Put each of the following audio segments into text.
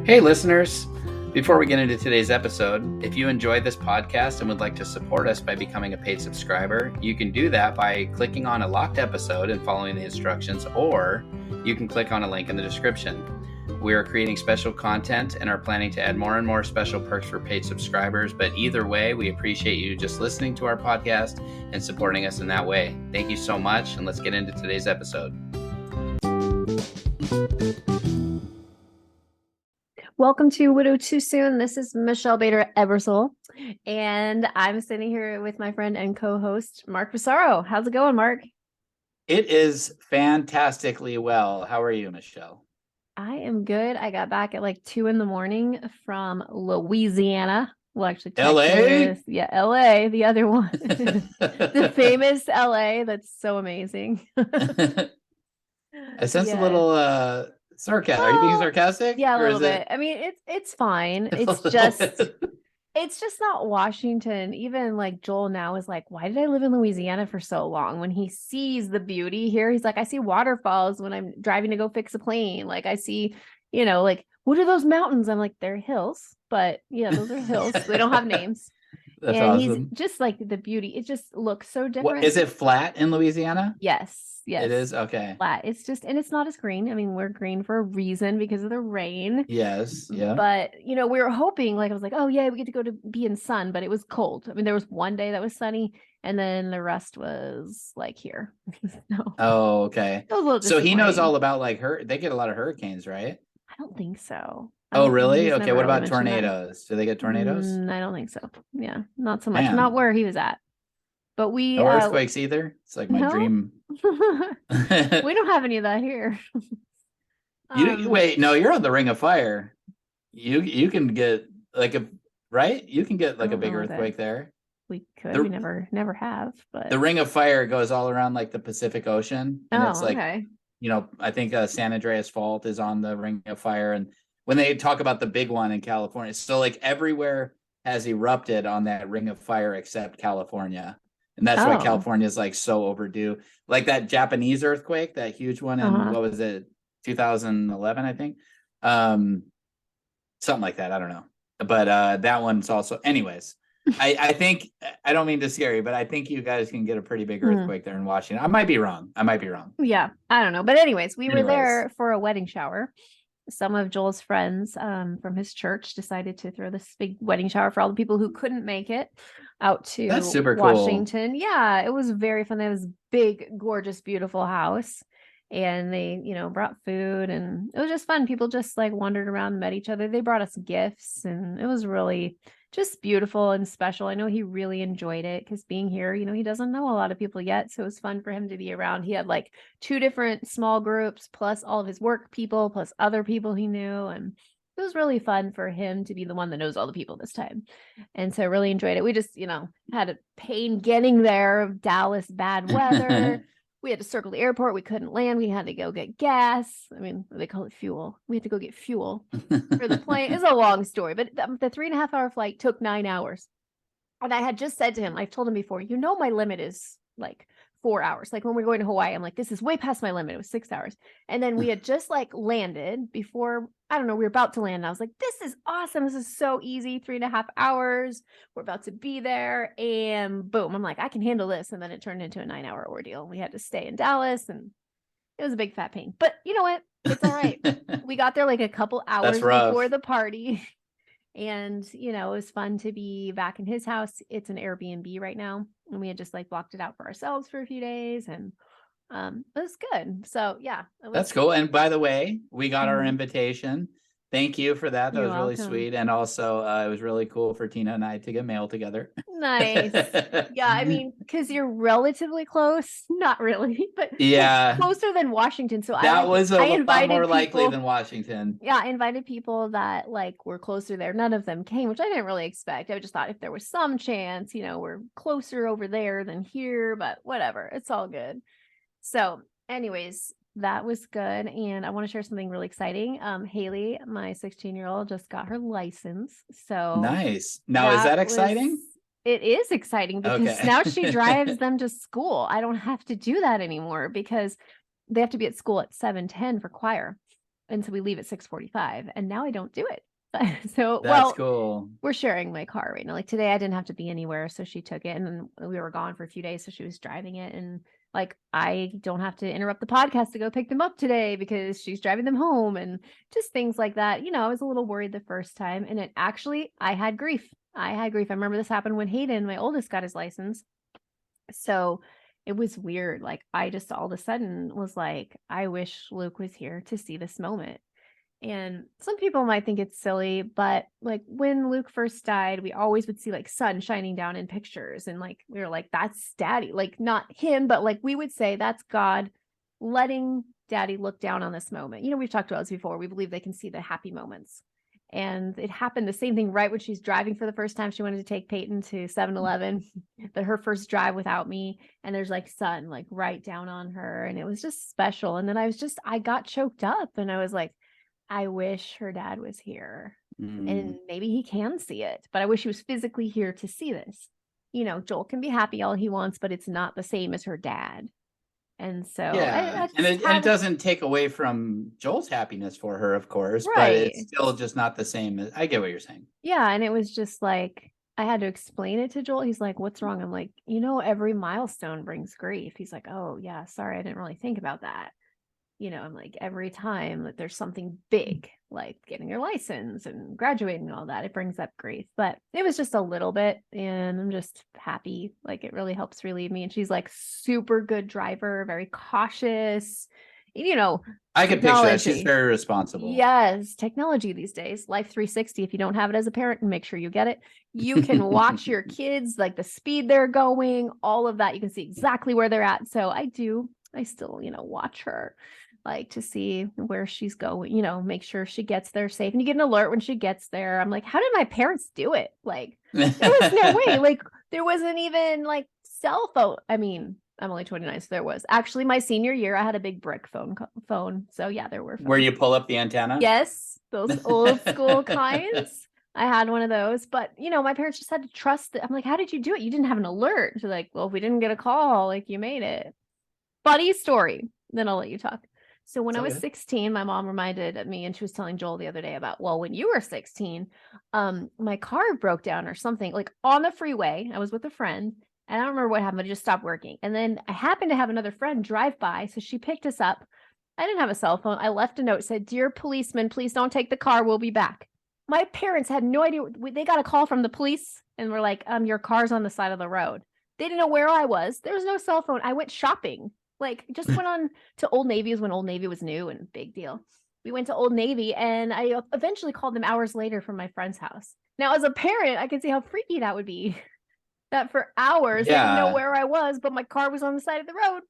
Hey, listeners. Before we get into today's episode, if you enjoyed this podcast and would like to support us by becoming a paid subscriber, you can do that by clicking on a locked episode and following the instructions, or you can click on a link in the description. We are creating special content and are planning to add more and more special perks for paid subscribers, but either way, we appreciate you just listening to our podcast and supporting us in that way. Thank you so much, and let's get into today's episode. Welcome to Widow Too Soon. This is Michelle Bader Ebersole, and I'm sitting here with my friend and co-host, Mark Pissarro. How's it going, Mark? It is fantastically well. How are you, Michelle? I am good. I got back at like 2 a.m. from Louisiana. Well, actually, LA? Yeah, LA, the other one. The famous LA. That's so amazing. I sense a little sarcasm. Are you being sarcastic? Yeah, a little bit. I mean, it's fine. It's just not Washington. Even like Joel now is like, why did I live in Louisiana for so long? When he sees the beauty here, he's like, I see waterfalls when I'm driving to go fix a plane. Like I see, like, what are those mountains? I'm like, they're hills, but yeah, those are hills. They don't have names. That's and awesome. He's just like the beauty. It just looks so different. Is it flat in Louisiana? Yes. It is? Okay. Flat. It's just, and it's not as green. I mean, we're green for a reason because of the rain. Yes. Yeah. But, we were hoping, like, I was like, oh, yeah, we get to go to be in sun, but it was cold. I mean, there was one day that was sunny, and then the rest was like here. No. Oh, okay. So he knows all about like they get a lot of hurricanes, right? I don't think so. Oh, really? Okay. What about tornadoes? Do they get tornadoes? I don't think so. Yeah, not so much. Man. Not where he was at. But no earthquakes either. It's like my dream. We don't have any of that here. Wait, no, you're on the Ring of Fire. You can get like right? You can get like a big earthquake there. We could. We never have. But the Ring of Fire goes all around like the Pacific Ocean, and it's like okay. I think San Andreas Fault is on the Ring of Fire, and when they talk about the big one in California, so like everywhere has erupted on that Ring of Fire except California. And that's why California is like so overdue. Like that Japanese earthquake, that huge one in what was it, 2011, I think. Something like that. I don't know. But that one's also, anyways. I think, I don't mean to scare you, but I think you guys can get a pretty big earthquake there in Washington. I might be wrong. Yeah, I don't know. But anyways, we were there for a wedding shower. Some of Joel's friends from his church decided to throw this big wedding shower for all the people who couldn't make it out to That's super Washington. Cool. Yeah, it was very fun. They have this big, gorgeous, beautiful house. And they, brought food, and it was just fun. People just like wandered around and met each other. They brought us gifts, and it was really just beautiful and special. I know he really enjoyed it because being here, he doesn't know a lot of people yet. So it was fun for him to be around. He had like 2 different small groups, plus all of his work people, plus other people he knew. And it was really fun for him to be the one that knows all the people this time. And so I really enjoyed it. We just, had a pain getting there. Dallas, bad weather. We had to circle the airport. We couldn't land. We had to go get gas. I mean, they call it fuel. We had to go get fuel for the plane. It's a long story, but the 3.5-hour flight took 9 hours. And I had just said to him, I've told him before, my limit is like 4 hours. Like when we're going to Hawaii, I'm like, this is way past my limit. It was 6 hours. And then we had just like landed before, I don't know, we were about to land. And I was like, this is awesome. This is so easy. 3.5 hours. We're about to be there. And boom, I'm like, I can handle this. And then it turned into a 9-hour ordeal. We had to stay in Dallas, and it was a big fat pain. But you know what? It's all right. We got there like a couple hours before the party. And, it was fun to be back in his house. It's an Airbnb right now. And we had just like blocked it out for ourselves for a few days. And it was good. So, yeah. That's cool. And by the way, we got our invitation. Thank you for that. That was really sweet. And also, it was really cool for Tina and I to get mail together. Nice. Yeah, I mean, because you're relatively close. Not really, but yeah, closer than Washington. So that was a lot more likely than Washington. Yeah, I invited people that like were closer there. None of them came, which I didn't really expect. I just thought if there was some chance, we're closer over there than here, but whatever. It's all good. So anyways, that was good. And I want to share something really exciting. Haley, my 16-year-old, just got her license. So nice. Now, is that exciting? It is exciting because now she drives them to school. I don't have to do that anymore because they have to be at school at 7:10 for choir. And so we leave at 6:45, and now I don't do it. So, That's well, cool. we're sharing my car right now. Like today, I didn't have to be anywhere, so she took it, and then we were gone for a few days, so she was driving it, and like I don't have to interrupt the podcast to go pick them up today because she's driving them home, and just things like that. You know, I was a little worried the first time, and it actually, I had grief. I had grief. I remember this happened when Hayden, my oldest, got his license. So it was weird. Like I just all of a sudden was like, I wish Luke was here to see this moment. And some people might think it's silly, but like when Luke first died, we always would see like sun shining down in pictures. And like we were like, that's daddy. Like not him, but like we would say that's God letting daddy look down on this moment. You know, we've talked about this before. We believe they can see the happy moments. And it happened the same thing right when she's driving for the first time. She wanted to take Peyton to 7-Eleven, that her first drive without me. And there's like sun like right down on her. And it was just special. And then I got choked up and I was like, I wish her dad was here. And maybe he can see it, but I wish he was physically here to see this. You know, Joel can be happy all he wants, but it's not the same as her dad. And so Yeah, I and just it had doesn't take away from Joel's happiness for her, of course, but it's right. still just not the same. I get what you're saying. Yeah, and it was just like I had to explain it to Joel. He's like, "What's wrong?" I'm like, "You know, every milestone brings grief." He's like, "Oh, yeah, sorry, I didn't really think about that." You know, I'm like, every time that there's something big, like getting your license and graduating and all that, it brings up grief. But it was just a little bit, and I'm just happy. Like it really helps relieve me. And she's like super good driver, very cautious. You know, I could picture that. She's technology. very responsible. Yes, technology these days. Life 360. If you don't have it as a parent, make sure you get it. You can watch your kids, like the speed they're going, all of that. You can see exactly where they're at. So I still, watch her like to see where she's going, make sure she gets there safe. And you get an alert when she gets there. I'm like, how did my parents do it? Like, there was no way. Like, there wasn't even like cell phone. I mean, I'm only 29, so there was. Actually, my senior year, I had a big brick phone. So yeah, there were Where phones. you pull up the antenna? Yes, those old school kinds. I had one of those, but my parents just had to trust that. I'm like, how did you do it? You didn't have an alert. She's like, well, if we didn't get a call, like you made it. Funny story. Then I'll let you talk. So when I was 16, my mom reminded me, and she was telling Joel the other day about, well, when you were 16, my car broke down or something, like on the freeway. I was with a friend. I don't remember what happened, but it just stopped working. And then I happened to have another friend drive by. So she picked us up. I didn't have a cell phone. I left a note, said, "Dear policeman, please don't take the car. We'll be back." My parents had no idea. They got a call from the police and were like, your car's on the side of the road. They didn't know where I was. There was no cell phone. I went shopping. Like, just went on to Old Navy when Old Navy was new and big deal. We went to Old Navy and I eventually called them hours later from my friend's house. Now, as a parent, I can see how freaky that would be. That for hours they didn't know Yeah. where I was, but my car was on the side of the road.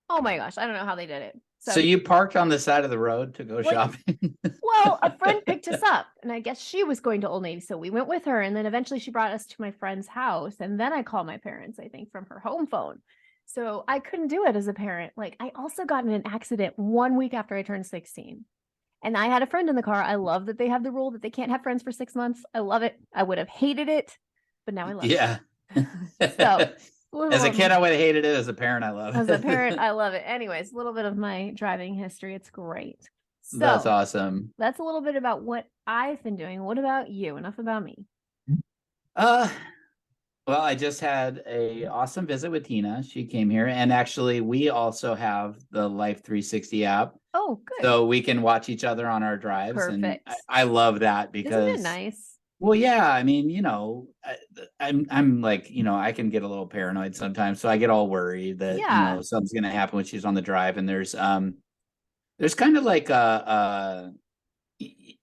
Oh my gosh, I don't know how they did it. So you parked on the side of the road to go shopping? Well, a friend picked us up, and I guess she was going to Old Navy, so we went with her, and then eventually she brought us to my friend's house, and then I called my parents, I think, from her home phone. So I couldn't do it as a parent. Like, I also got in an accident 1 week after I turned 16. And I had a friend in the car. I love that they have the rule that they can't have friends for 6 months. I love it. I would have hated it, but now I love Yeah. it. So As a kid, I would have hated it. As a parent, I love it. as a parent, I love it. Anyways, a little bit of my driving history. It's great. That's So awesome. that's a little bit about what I've been doing. What about you? Enough about me. Uh, well, I just had a awesome visit with Tina. She came here, and actually, we also have the Life 360 app, Oh, good. so we can watch each other on our drives. Perfect. And I love that Isn't it because, nice? well, yeah, I mean, I'm like, I can get a little paranoid sometimes, so I get all worried that Yeah. something's gonna happen when she's on the drive, and there's kind of like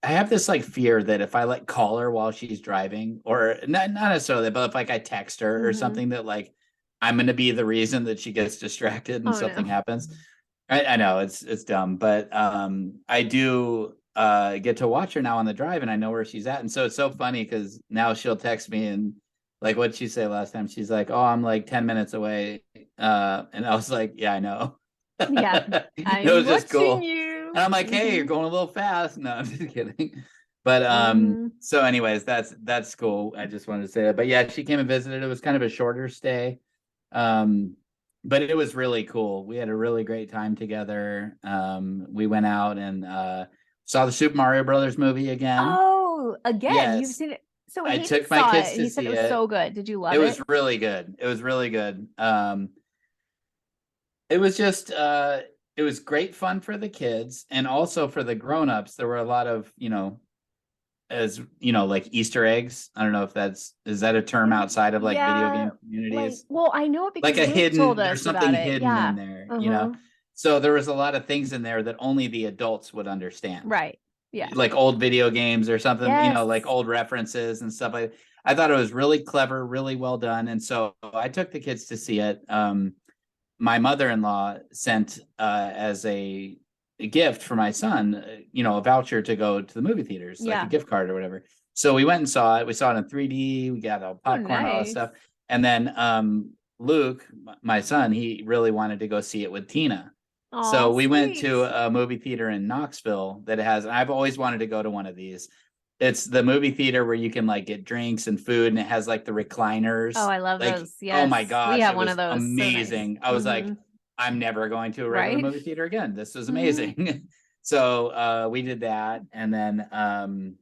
I have this like fear that if I like call her while she's driving, or not necessarily, but if like I text her or something, that like I'm gonna be the reason that she gets distracted and Oh something no. happens. I know it's dumb, but I do get to watch her now on the drive, and I know where she's at, and so it's so funny because now she'll text me and like what'd she say last time? She's like, "Oh, I'm like 10 minutes away," and I was like, "Yeah, I know." Yeah. It I'm was just watching cool. you. And I'm like, hey, you're going a little fast. No, I'm just kidding. But so anyways, that's cool. I just wanted to say that. But yeah, she came and visited. It was kind of a shorter stay. But it was really cool. We had a really great time together. We went out and Saw the Super Mario Brothers movie again. Oh, again, you've Yes, seen it. So I Hayden took my saw kids it and to he said it see was so it. good. Did you It love was it? really good. It was really good. It was just it was great fun for the kids and also for the grown-ups. There were a lot of, as like Easter eggs. I don't know if is that a term outside of like video Yeah, game communities? well, I know it Like because a Luke told hidden, there's us something about it. hidden in Yeah. there. Uh-huh. So there was a lot of things in there that only the adults would understand. Right. Yeah. Like old video games or something, like Yes. old references and stuff like that. I thought it was really clever, really well done. And so I took the kids to see it. My mother-in-law sent as a gift for my son, a voucher to go to the movie theaters, like a Yeah. gift card or whatever. So we went and saw it. We saw it in 3D. We got all Oh, popcorn, all that nice. stuff. And then Luke, my son, he really wanted to go see it with Tina. Oh, So we went sweet. to a movie theater in Knoxville that has, I've always wanted to go to one of these. It's the movie theater where you can like get drinks and food, and it has like the Oh, recliners. I love Like, those. oh my Yes. We gosh, have it one of was those. So nice. amazing. I was like, I'm never going to a regular Right? movie theater again. This was hmm amazing. So we did that, and then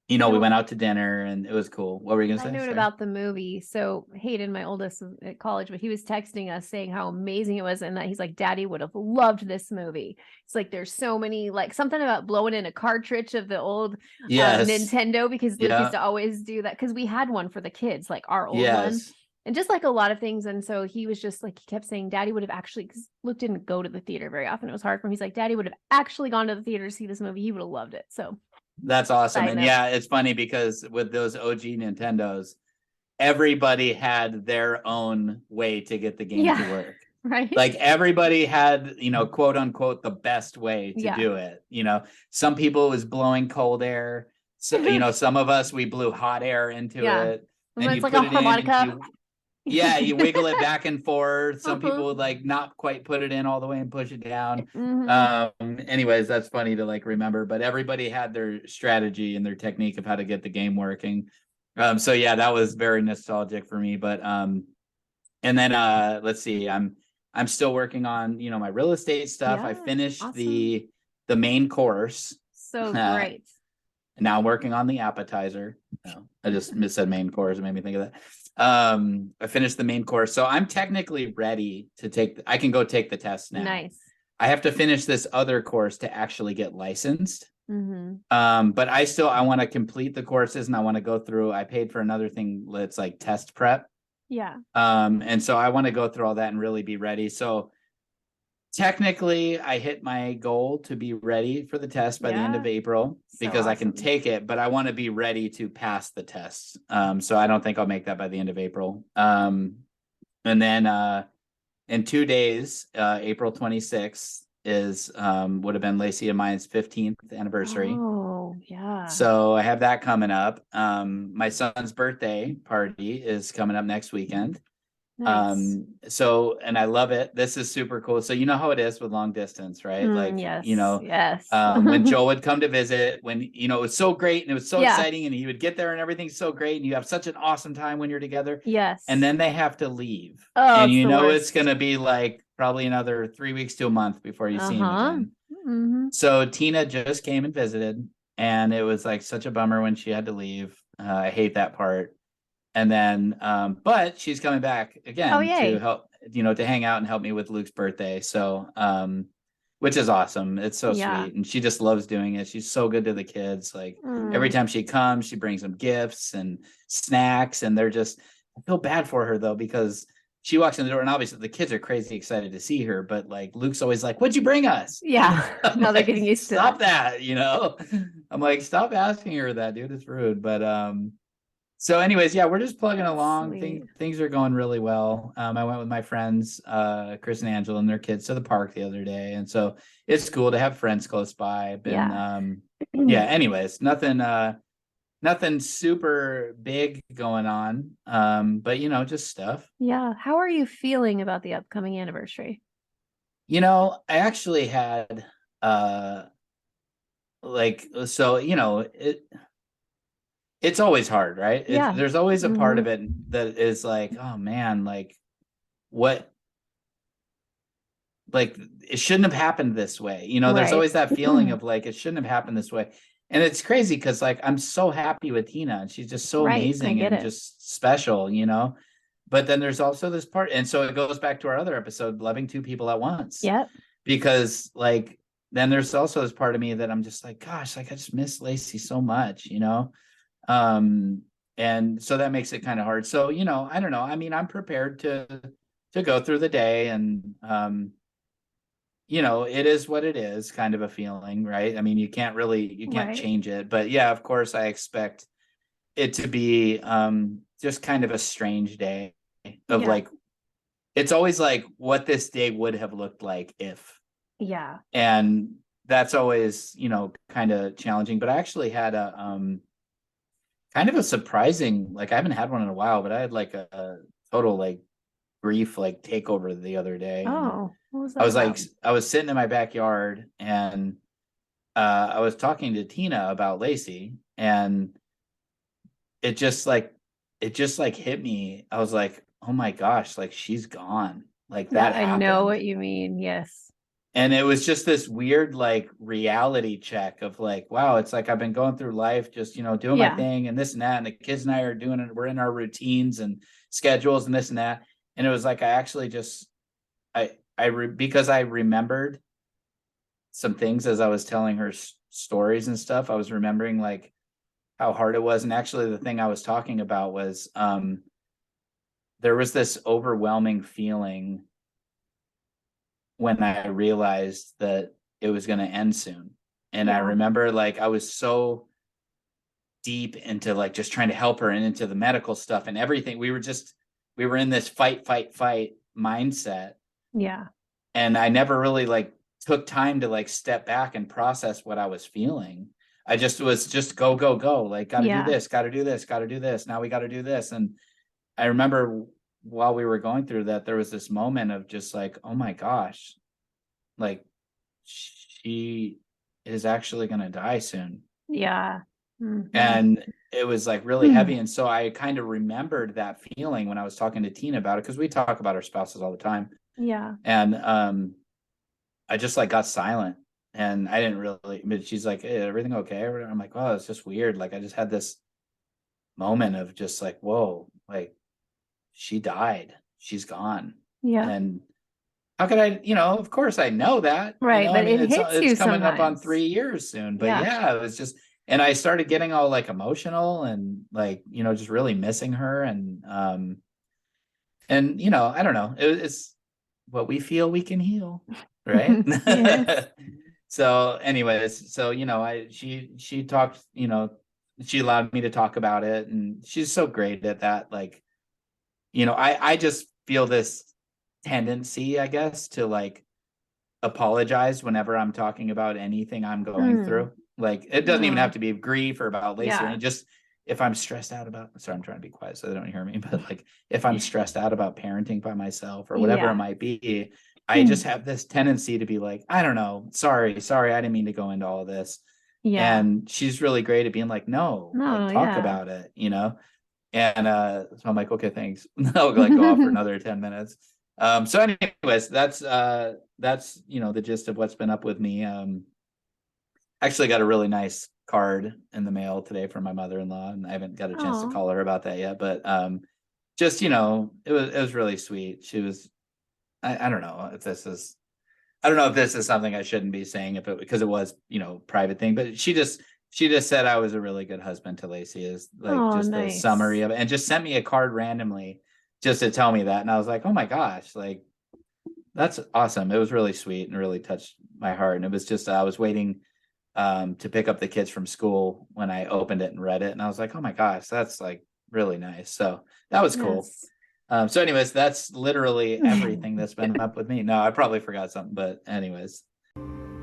we So went out to dinner, and it was cool. What were you gonna I say? note Sorry. about the movie. So Hayden, my oldest, was at college, but he was texting us saying how amazing it was, and that he's like, "Daddy would have loved this movie." It's like there's so many, like something about blowing in a cartridge of the old Yes. Nintendo because Luke used Yeah. to always do that because we had one for the kids, like our old one, Yes. and just like a lot of things. And so he was just like, he kept saying, "Daddy would have actually," because Luke didn't go to the theater very often. It was hard for him. He's like, "Daddy would have actually gone to the theater to see this movie. He would have loved it." So That's awesome. side And note, yeah, it's funny because with those OG Nintendos, everybody had their own way to get the game to yeah, work. right, Like everybody had, quote unquote, the best way to yeah. do it. Some people it was blowing cold air. So, some of us, we blew hot air into Yeah. it And and then you it's like a put it in and harmonica. you wiggle it back and forth. Some Uh-huh. people would like not quite put it in all the way and push it down. hmm Anyways, that's funny to like remember, but everybody had their strategy and their technique of how to get the game working. So yeah, that was very nostalgic for me. But and then let's see, I'm still working on, my real estate stuff. I Yeah. finished Awesome. the main course. So Uh, great. now I'm working on the appetizer. No, I just said main course. It made me think of that. I finished the main course. So I'm technically ready to I can go take the test now. Nice. I have to finish this other course to actually get licensed. hmm But I want to complete the courses and I want to go through. I paid for another thing that's like test prep. Yeah. And so I want to go through all that and really be ready. So technically I hit my goal to be ready for the test by the end Yeah. of April So because I can awesome. take it, but I want to be ready to pass the test. So I don't think I'll make that by the end of April. And then in 2 days, April 26th is would have been Lacey and mine's 15th anniversary. Oh, yeah. So I have that coming up. My son's birthday party is coming up next weekend. Nice. And I love it. This is super cool. So you know how it is with long distance, right? Like, Yes. Yes. when Joe would come to visit, when it was so great and it was so Yeah. exciting and he would get there and everything's so great and you have such an awesome time when you're together. Yes. And then they have to leave. Oh, And it's the it's worst. gonna be like probably another 3 weeks to a month before you see him Uh-huh. again. hmm So Tina just came and visited, and it was like such a bummer when she had to leave. I hate that part. And then, but she's coming back Oh, again to yay. help, to hang out and help me with Luke's birthday. So, which is awesome. It's so Yeah. sweet. And she just loves doing it. She's so good to the kids. Like every Mm. time she comes, she brings them gifts and snacks. And I feel bad for her though, because she walks in the door and obviously the kids are crazy excited to see her. But like Luke's always like, "What'd you bring us?" Yeah. I'm Now they're like, getting used to stop that. that. I'm like, stop asking her that, dude. It's rude. But so anyways, yeah, we're just plugging That's along. sweet. Things are going really well. I went with my friends, Chris and Angela and their kids to the park the other day. And so it's cool to have friends close by. I've been Yeah. yeah, anyways, nothing super big going on. But just stuff. Yeah. How are you feeling about the upcoming anniversary? I actually had like so, it's always hard, right? Yeah. There's always a part hmm of it that is like, oh man, like what like it shouldn't have happened this way. There's Right. always that feeling of like, it shouldn't have happened this way. And it's crazy because like I'm so happy with Tina and she's just so Right. I amazing get and it. just special. But then there's also this part. And so it goes back to our other episode, loving two people at once, Yep. because like, then there's also this part of me that I'm just like, gosh, like I just miss Lacey so much. Um, and so that makes it kind of hard. So, I don't know. I mean, I'm prepared to go through the day and, it is what it is, kind of a feeling, right? I mean, you can't Right. change it. But yeah, of course, I expect it to be just kind of a strange day of Yeah. like, it's always like what this day would have looked like if, Yeah. and that's always, kind of challenging. But I actually had a kind of a surprising, like I haven't had one in a while, but I had like a total like grief like takeover the other day. And Oh, what was that about? I was sitting in my backyard and I was talking to Tina about Lacey, and it just like hit me. I was like, oh my gosh, like she's gone. Like Yeah, that I know happened. what you mean. Yes. And it was just this weird like reality check of like, wow, it's like I've been going ththrough life just, doing my Yeah. thing and this and that. And the kids and I are doing it. We're in our routines and schedules and this and that. And it was like I actually just because I remembered some things as I was telling her stories and stuff. I was remembering like how hard it was. And actually the thing I was talking about was there was this overwhelming feeling when I realized that it was going to end soon. And I Yeah. remember like I was so deep into like just trying to help her and into the medical stuff and everything. We were in this fight mindset. Yeah. And I never really like took time to like step back and process what I was feeling. I just was just go, go, go, like got to do Yeah. this, got to do this, got to do this. Now we got to do this. And I remember while we were going through that, there was this moment of just like, oh my gosh, like she is actually going to die soon. Yeah. Hmm. And it was like really heavy. And so I kind of remembered that feeling when I was talking to Tina about it, because we talk about our spouses all the time. Yeah. And I just like got silent, and I didn't really, but she's like, hey, everything okay? I'm like, oh, it's just weird. Like I just had this moment of just like, whoa, like she died. She's gone. Yeah. And how could I, of course I know that, Right. I But mean, it hits it's you coming up on sometimes. 3 years soon, but Yeah. yeah, it was just, and I started getting all like emotional and like, just really missing her. And I don't know, it's what we feel we can heal, right? Yes. So anyways, so she talked, she allowed me to talk about it, and she's so great at that. Like, I just feel this tendency, I guess, to like apologize whenever I'm talking about anything I'm going Mm. through. Like it doesn't even have Oh, to be grief or about Lacey or yeah. anything. Just if I'm stressed out about, sorry, I'm trying to be quiet so they don't hear me, but like if I'm stressed out about parenting by myself or whatever it Yeah. might be, I just have this tendency to be like, I don't know, sorry, I didn't mean to go into all of this. Yeah. And she's really great at being like, no, like No, talk yeah. about it. And so I'm like, okay, thanks. I'll like go off for another 10 minutes. So anyways, that's the gist of what's been up with me. Actually got a really nice card in the mail today from my mother-in-law, and I haven't got a chance to Oh. call her about that yet, but just it was really sweet. She was, I don't know if this is, I don't know if this is something I shouldn't be saying, if it, because it was, private thing, but she just said I was a really good husband to Lacey, is like Oh, just a summary nice. of it, and just sent me a card randomly just to tell me that. And I was like, oh my gosh, like that's awesome. It was really sweet and really touched my heart. And it was just, I was waiting to pick up the kids from school when I opened it and read it. And I was like, oh my gosh, that's like really nice. So that was cool. Yes. So anyways, that's literally everything that's been up with me. No, I probably forgot something, but anyways.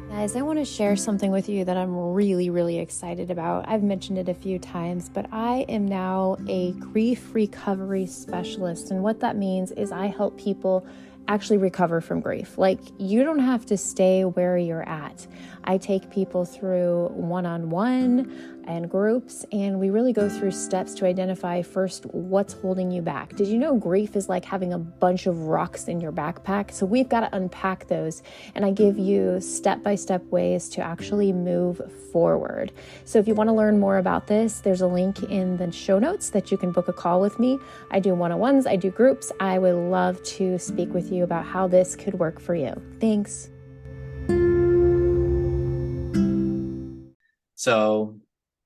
Guys, I want to share something with you that I'm really, really excited about. I've mentioned it a few times, but I am now a grief recovery specialist. And what that means is I help people actually recover from grief. Like, you don't have to stay where you're at. I take people through one-on-one and groups, and we really go through steps to identify first what's holding you back. Did you know grief is like having a bunch of rocks in your backpack? So we've got to unpack those, and I give you step-by-step ways to actually move forward. So if you want to learn more about this, there's a link in the show notes that you can book a call with me. I do one-on-ones, I do groups. I would love to speak with you about how this could work for you. Thanks. So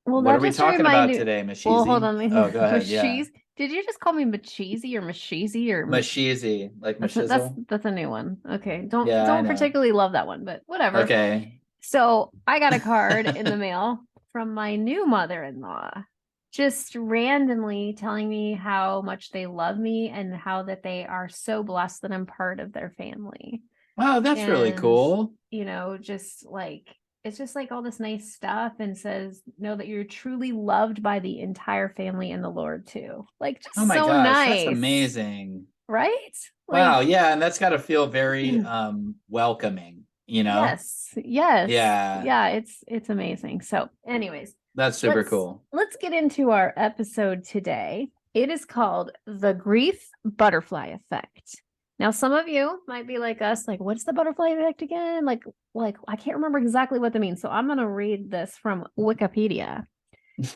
Well, what that are we just talking about reminded- today, Mashizi? Well, hold on. Oh, go ahead. Yeah. Mashiz. Did you just call me Macheezy or Mashizi or Mashizi, like that's Mashizzle? that's a new one. Okay. Yeah, I Don't know. particularly love that one, but whatever. Okay. So I got a card in the mail from my new mother-in-law, just randomly telling me how much they love me and how that they are so blessed that I'm part of their family. Wow, that's really And, cool. You know, just like it's just like all this nice stuff, and says, know that you're truly loved by the entire family and the Lord too. Like, just Oh my so gosh, nice. that's amazing. Right? Wow, Like, yeah, and that's got to feel very welcoming, you know? yes. Yeah. It's amazing. So anyways, That's super cool. let's get into our episode today. It is called The Grief Butterfly Effect. Now, some of you might be like us, like, what's the butterfly effect again? Like I can't remember exactly what that means. So I'm going to read this from Wikipedia.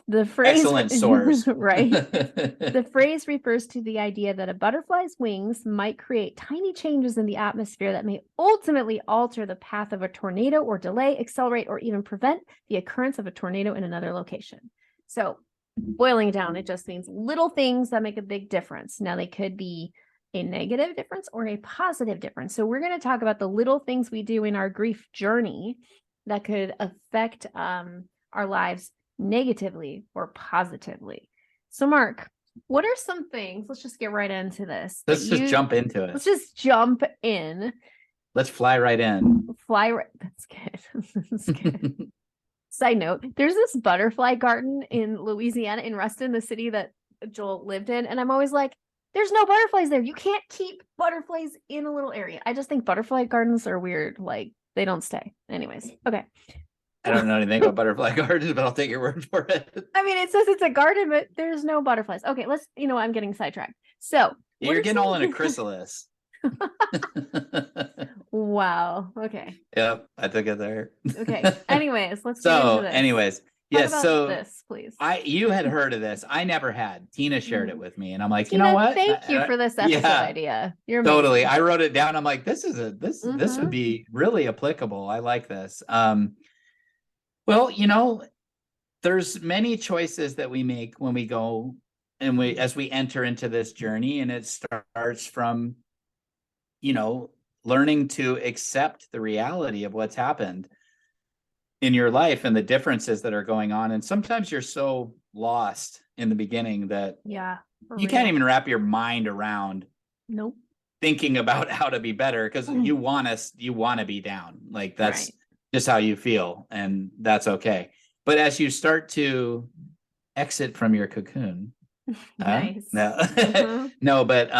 The phrase, Excellent source. right? The phrase refers to the idea that a butterfly's wings might create tiny changes in the atmosphere that may ultimately alter the path of a tornado or delay, accelerate, or even prevent the occurrence of a tornado in another location. So boiling it down, it just means little things that make a big difference. Now, they could be a negative difference or a positive difference. So we're going to talk about the little things we do in our grief journey that could affect our lives negatively or positively. So Mark, what are some things? Let's just get right into this. Let's just jump into it. Let's just jump in. Let's fly right in. That's good. That's good. Side note, there's this butterfly garden in Louisiana, in Ruston, the city that Joel lived in. And I'm always like, there's no butterflies there. You can't keep butterflies in a little area. I just think butterfly gardens are weird. Like, they don't stay. Anyways, okay. I don't know anything about butterfly gardens, but I'll take your word for it. I mean, it says it's a garden, but there's no butterflies. Okay, I'm getting sidetracked. So you're getting all in a chrysalis. Wow. Okay. Yep, I took it there. Okay. Anyways, let's get into this. Anyways, yes. So this, please. You had heard of this. I never had. Tina shared it with me, and I'm like, Tina, you know what? Thank you for this episode idea. You're amazing. Totally. amazing. I wrote it down. I'm like, this would be really applicable. I like this. Well, there's many choices that we make when we go and as we enter into this journey, and it starts from, learning to accept the reality of what's happened in your life and the differences that are going on. And sometimes you're so lost in the beginning that you can't even wrap your mind around thinking about how to be better, because you want to be down. Like, that's just how you feel, and that's okay. But as you start to exit from your cocoon, nice. No, but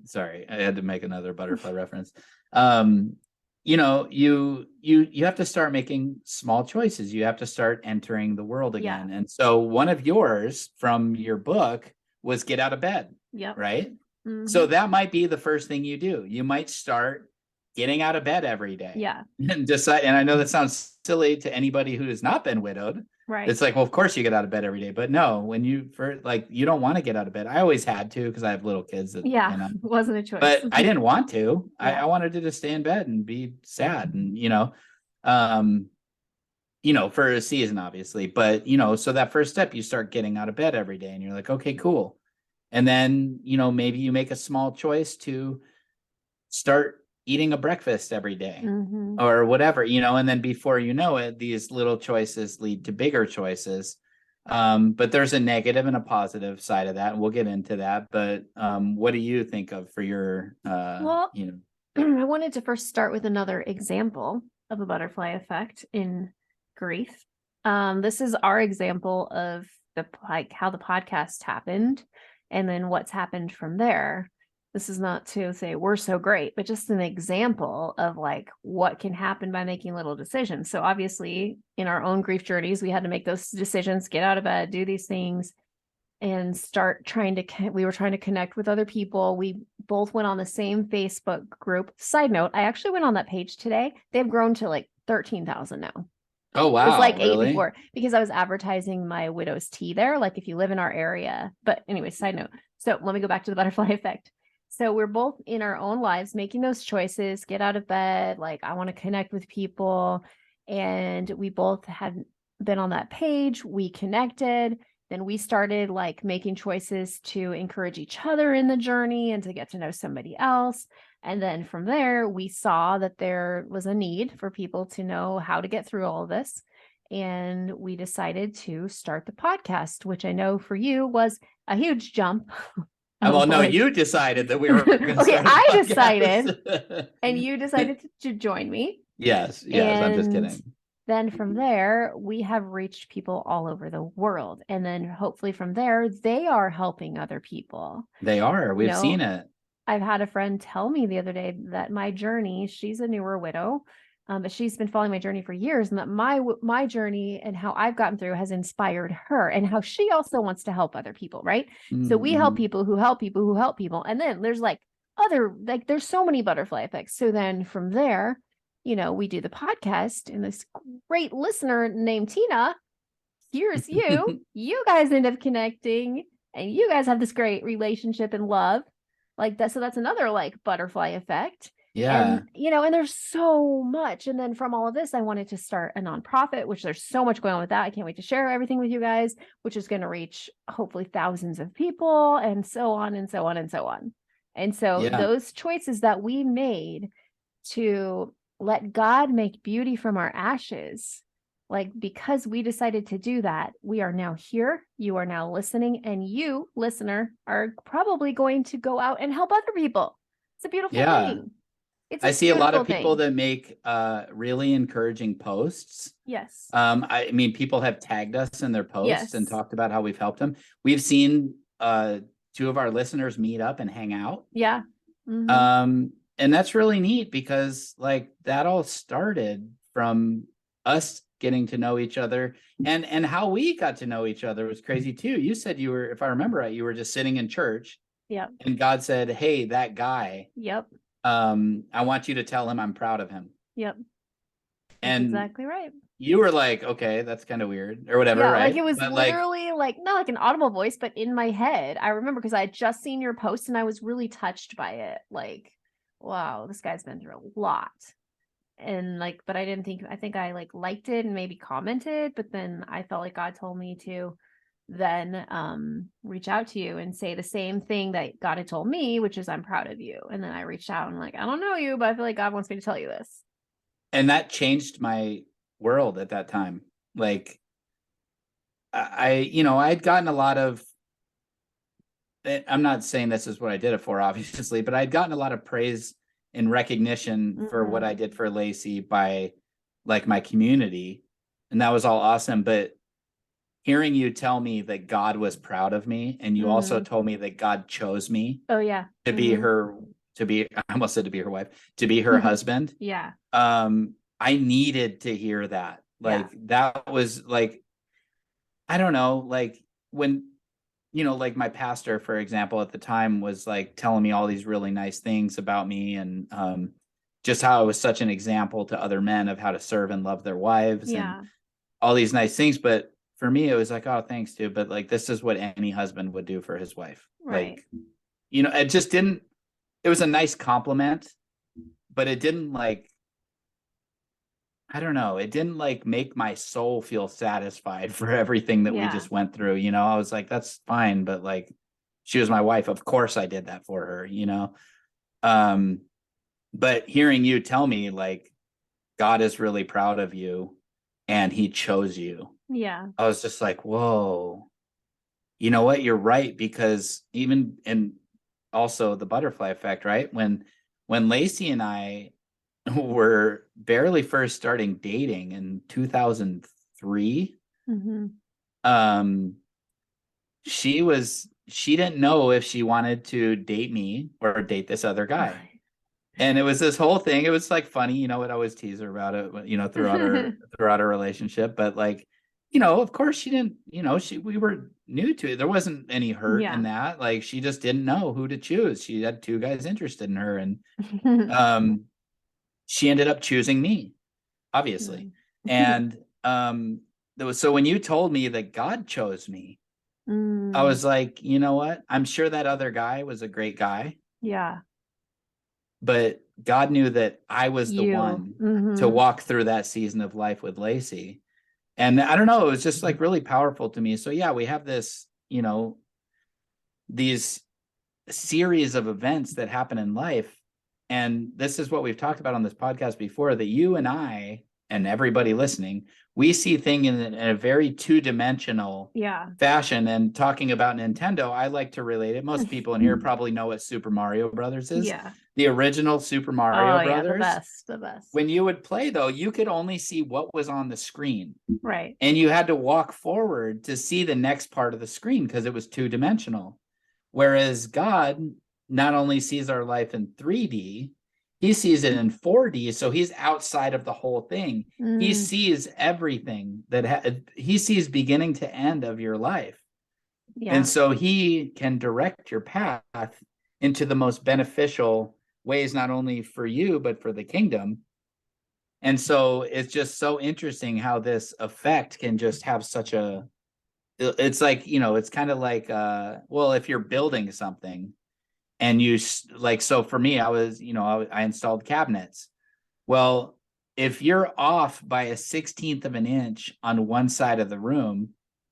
sorry, I had to make another butterfly reference. You have to start making small choices. You have to start entering the world again. Yeah. And so one of yours from your book was get out of bed. Yep. Right. Mm-hmm. So that might be the first thing you do. You might start getting out of bed every day. Yeah. And decide. And I know that sounds silly to anybody who has not been widowed. Right. It's like, well, of course you get out of bed every day, but no, when you don't want to get out of bed. I always had to, because I have little kids that, wasn't a choice, but I didn't want to. I wanted to just stay in bed and be sad, and for a season, obviously, but so that first step, you start getting out of bed every day, and you're like, okay, cool. And then, maybe you make a small choice to start eating a breakfast every day, or whatever, and then before you know it, these little choices lead to bigger choices. But there's a negative and a positive side of that, and we'll get into that. But what do you think of for your I wanted to first start with another example of a butterfly effect in grief. This is our example of how the podcast happened, and then what's happened from there. this is not to say we're so great, but just an example of like what can happen by making little decisions. So obviously in our own grief journeys, we had to make those decisions, get out of bed, do these things, and start we were trying to connect with other people. We both went on the same Facebook group. Side note, I actually went on that page today. They've grown to like 13,000 now. Oh, wow. It was like 8 really? before, because I was advertising my widow's tea there. Like if you live in our area, but anyway, side note. So let me go back to the butterfly effect. So we're both in our own lives, making those choices, get out of bed. Like I want to connect with people. And we both had been on that page. We connected. Then we started like making choices to encourage each other in the journey and to get to know somebody else. And then from there, we saw that there was a need for people to know how to get through all of this. And we decided to start the podcast, which I know for you was a huge jump. Well, no, you decided that we were going to okay, start a I podcast. decided, and you decided to join me. Yes, I'm just kidding. Then from there, we have reached people all over the world. And then hopefully from there, they are helping other people. They are. We've seen it. I've had a friend tell me the other day that my journey, she's a newer widow, but she's been following my journey for years, and that my journey and how I've gotten through has inspired her, and how she also wants to help other people, right? Mm-hmm. So we help people who help people who help people. And then there's there's so many butterfly effects. So then from there, we do the podcast, and this great listener named Tina hears you. You guys end up connecting, and you guys have this great relationship and love. Like that. So that's another like butterfly effect. Yeah. And, and there's so much. And then from all of this, I wanted to start a nonprofit, which there's so much going on with that. I can't wait to share everything with you guys, which is going to reach hopefully thousands of people, and so on and so on and so on. And so those choices that we made to let God make beauty from our ashes, like because we decided to do that, we are now here. You are now listening, and you, listener, are probably going to go out and help other people. It's a beautiful thing. I see a lot of people that make really encouraging posts. Yes. I mean, people have tagged us in their posts and talked about how we've helped them. We've seen 2 of our listeners meet up and hang out. Yeah. Mm-hmm. And that's really neat, because like that all started from us getting to know each other, and how we got to know each other was crazy too. You said you were, if I remember right, you were just sitting in church. Yeah. And God said, "Hey, that guy. Yep. I want you to tell him I'm proud of him." Yep. And exactly right. You were like, okay, that's kind of weird or whatever, yeah, right? Like it was literally like not like an audible voice, but in my head. I remember because I had just seen your post and I was really touched by it. Like, wow, this guy's been through a lot. And like, but I think I like liked it and maybe commented, but then I felt like God told me to then reach out to you and say the same thing that God had told me, which is I'm proud of you. And then I reached out and like, I don't know you, but I feel like God wants me to tell you this. And that changed my world at that time. Like I'd gotten a lot of, I'm not saying this is what I did it for, obviously, but I'd gotten a lot of praise and recognition for what I did for Lacey by like my community. And that was all awesome. But hearing you tell me that God was proud of me, and you also told me that God chose me. Oh yeah. To be I almost said to be her wife, to be her husband. Yeah. I needed to hear that. Like that was like, I don't know, like when, like my pastor, for example, at the time was like telling me all these really nice things about me, and just how I was such an example to other men of how to serve and love their wives and all these nice things. But for me, it was like, oh, thanks, dude. But like, this is what any husband would do for his wife. Right. Like, it just didn't, it was a nice compliment, but it didn't like, I don't know. It didn't like make my soul feel satisfied for everything that we just went through. I was like, that's fine. But like, she was my wife. Of course I did that for her, but hearing you tell me like, God is really proud of you and he chose you. Yeah. I was just like, whoa, you know what? You're right. Because even, and also the butterfly effect, right? When Lacey and I were barely first starting dating in 2003. she didn't know if she wanted to date me or date this other guy. And it was this whole thing. It was like funny, I'd always tease her about it, throughout our relationship. But like, of course she didn't, we were new to it. There wasn't any hurt in that. Like, she just didn't know who to choose. She had two guys interested in her, and she ended up choosing me, obviously. And so when you told me that God chose me, I was like, you know what? I'm sure that other guy was a great guy. Yeah. But God knew that I was the one to walk through that season of life with Lacey. And I don't know, it was just like really powerful to me. So yeah, we have this, these series of events that happen in life. And this is what we've talked about on this podcast before, that you and I and everybody listening, we see things in a very two-dimensional fashion. And talking about Nintendo, I like to relate it. Most people in here probably know what Super Mario Brothers is. Yeah. The original Super Mario Brothers. Yeah, the best. When you would play, though, you could only see what was on the screen. Right. And you had to walk forward to see the next part of the screen because it was two-dimensional. Whereas God not only sees our life in 3D, he sees it in 4D, so he's outside of the whole thing. He sees everything he sees beginning to end of your life. Yeah. And so he can direct your path into the most beneficial ways, not only for you, but for the kingdom. And so it's just so interesting how this effect can just have such it's like, it's kind of like, well, if you're building something, and you like, so for me, I installed cabinets. Well, if you're off by a 16th of an inch on one side of the room,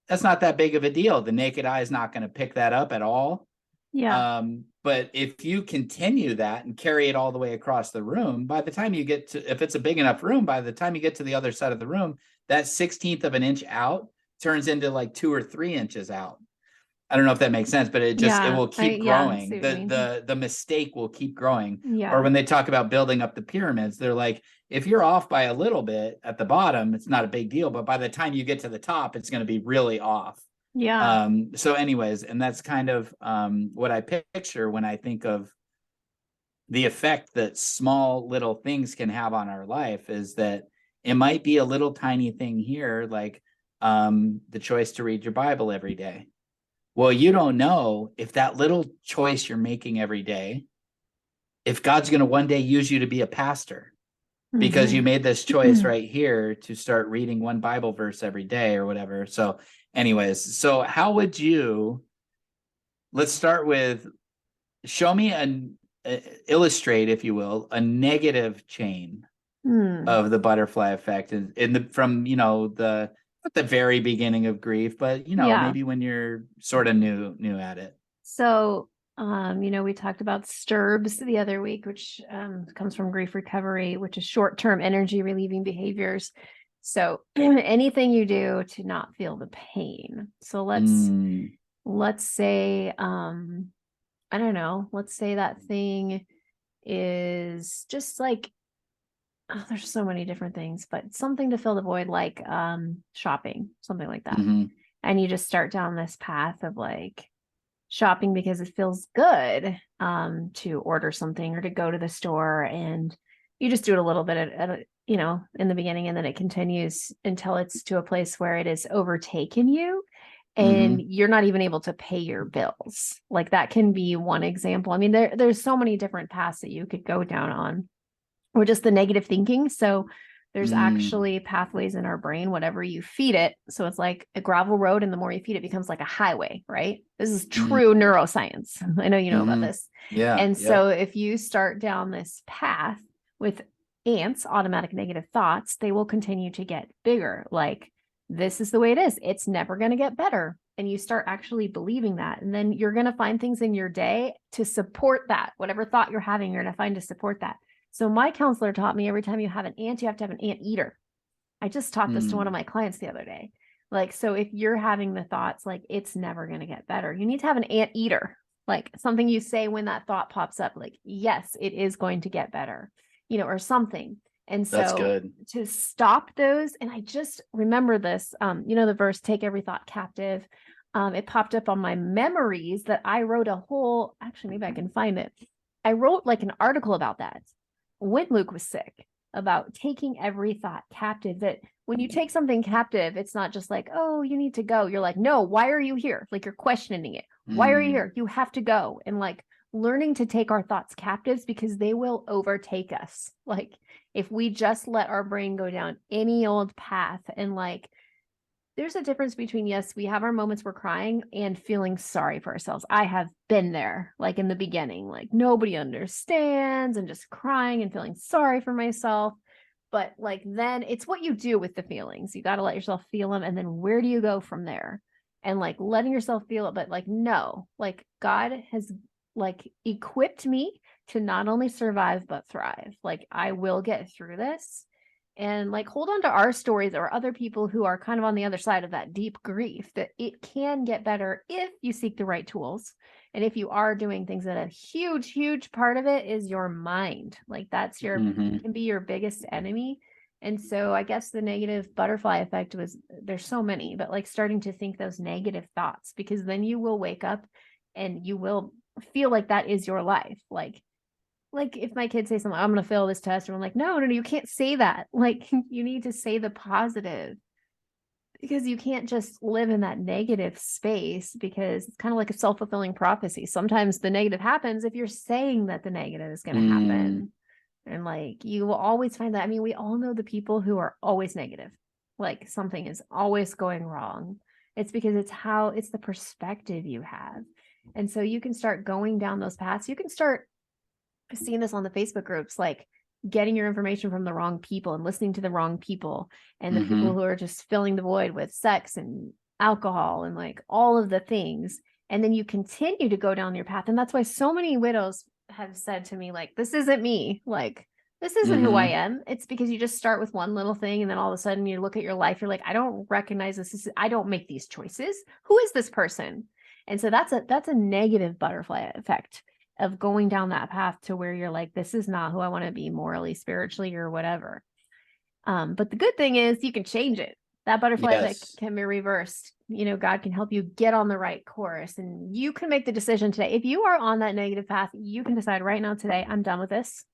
that's not that big of a deal. The naked eye is not going to pick that up at all. Yeah. But if you continue that and carry it all the way across the room, by the time you get to, if it's a big enough room, by the time you get to the other side of the room, that 16th of an inch out turns into like 2 or 3 inches out. I don't know if that makes sense, but it will keep growing. The mistake will keep growing. Yeah. Or when they talk about building up the pyramids, they're like, if you're off by a little bit at the bottom, it's not a big deal. But by the time you get to the top, it's going to be really off. Yeah. So anyways, and that's kind of what I picture when I think of the effect that small little things can have on our life, is that it might be a little tiny thing here, like the choice to read your Bible every day. Well, you don't know if that little choice you're making every day, if God's going to one day use you to be a pastor because you made this choice right here to start reading one Bible verse every day or whatever. So anyways, so how would you, let's start with, show me illustrate, if you will, a negative chain of the butterfly effect from the very beginning of grief, but maybe when you're sort of new at it. So we talked about STIRBs the other week, which comes from grief recovery, which is short-term energy relieving behaviors. So anything you do to not feel the pain. So let's say I don't know, let's say that thing is just like, there's so many different things, but something to fill the void, like shopping, something like that. And you just start down this path of like shopping because it feels good to order something or to go to the store, and you just do it a little bit at in the beginning, and then it continues until it's to a place where it has overtaken you and you're not even able to pay your bills. Like, that can be one example. I mean, there's so many different paths that you could go down on, or just the negative thinking. So there's actually pathways in our brain, whatever you feed it. So it's like a gravel road, and the more you feed it, becomes like a highway, right? This is true neuroscience. I know you know about this. Yeah. And so if you start down this path with ants, automatic negative thoughts, they will continue to get bigger. Like, this is the way it is. It's never going to get better. And you start actually believing that. And then you're going to find things in your day to support that. Whatever thought you're having, you're going to find to support that. So my counselor taught me, every time you have an ant, you have to have an ant eater. I just taught this to one of my clients the other day. Like, so if you're having the thoughts like it's never going to get better, you need to have an ant eater, like something you say when that thought pops up, like, yes, it is going to get better, or something. And so that's good. To stop those. And I just remember this, the verse, take every thought captive. it popped up on my memories that I wrote actually, maybe I can find it. I wrote like an article about that when Luke was sick, about taking every thought captive. That when you take something captive, it's not just like, oh, you need to go. You're like, no, why are you here? Like, you're questioning it. Why are you here? You have to go. And like learning to take our thoughts captives, because they will overtake us. Like, if we just let our brain go down any old path, and like, there's a difference between, yes, we have our moments we're crying, and feeling sorry for ourselves. I have been there, like in the beginning, like nobody understands, and just crying and feeling sorry for myself. But like, then it's what you do with the feelings. You got to let yourself feel them. And then where do you go from there? And like letting yourself feel it. But like, no, like God has like equipped me to not only survive, but thrive. Like, I will get through this. And like hold on to our stories, or other people who are kind of on the other side of that deep grief, that it can get better if you seek the right tools. And if you are doing things, that a huge part of it is your mind. Like, that's can be your biggest enemy. And so I guess the negative butterfly effect was, there's so many, but like starting to think those negative thoughts, because then you will wake up and you will feel like that is your life. Like if my kids say something, I'm going to fail this test, and I'm like, no, you can't say that. Like, you need to say the positive, because you can't just live in that negative space, because it's kind of like a self-fulfilling prophecy. Sometimes the negative happens if you're saying that the negative is going to happen. And like, you will always find that. I mean, we all know the people who are always negative, like something is always going wrong. It's because it's the perspective you have. And so you can start going down those paths. You can start seeing this on the Facebook groups, like getting your information from the wrong people and listening to the wrong people, and the people who are just filling the void with sex and alcohol and like all of the things. And then you continue to go down your path. And that's why so many widows have said to me, like, this isn't me. Like, this isn't who I am. It's because you just start with one little thing, and then all of a sudden you look at your life, you're like, I don't recognize this. I don't make these choices. Who is this person? And so that's a negative butterfly effect of going down that path to where you're like, this is not who I want to be morally, spiritually, or whatever. But the good thing is you can change it. That butterfly effect can be reversed. God can help you get on the right course, and you can make the decision today. If you are on that negative path, you can decide right now, today, I'm done with this.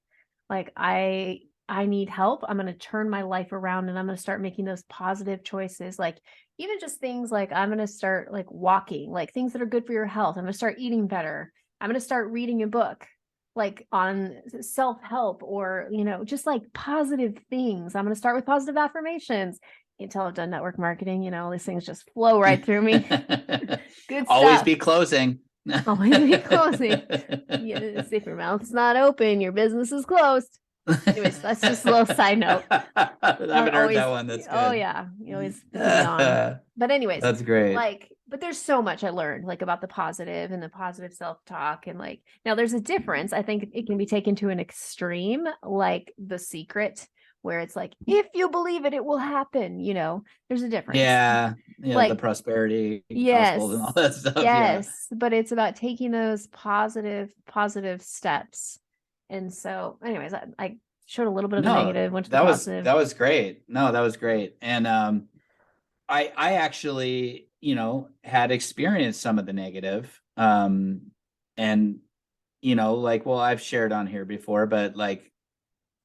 Like, I need help. I'm going to turn my life around, and I'm going to start making those positive choices. Like, even just things like, I'm going to start like walking, like things that are good for your health. I'm going to start eating better. I'm going to start reading a book like on self-help, or, just like positive things. I'm going to start with positive affirmations. You can tell I've done network marketing, these things just flow right through me. Good stuff. Always be closing. Always be closing. Yes, if your mouth's not open, your business is closed. Anyways, that's just a little side note. I haven't heard that one. That's good. Oh yeah, you always put me on. But anyways, that's great. But there's so much I learned, like, about the positive and the positive self-talk, and like, now there's a difference. I think it can be taken to an extreme, like The Secret, where it's like, if you believe it, it will happen. There's a difference. Yeah, like the prosperity gospel and all that stuff. Yes, but it's about taking those positive steps. And so, anyways, I showed a little bit of the negative, went to the positive. That was great. No, that was great. And I actually, had experienced some of the negative. And like, well, I've shared on here before, but like,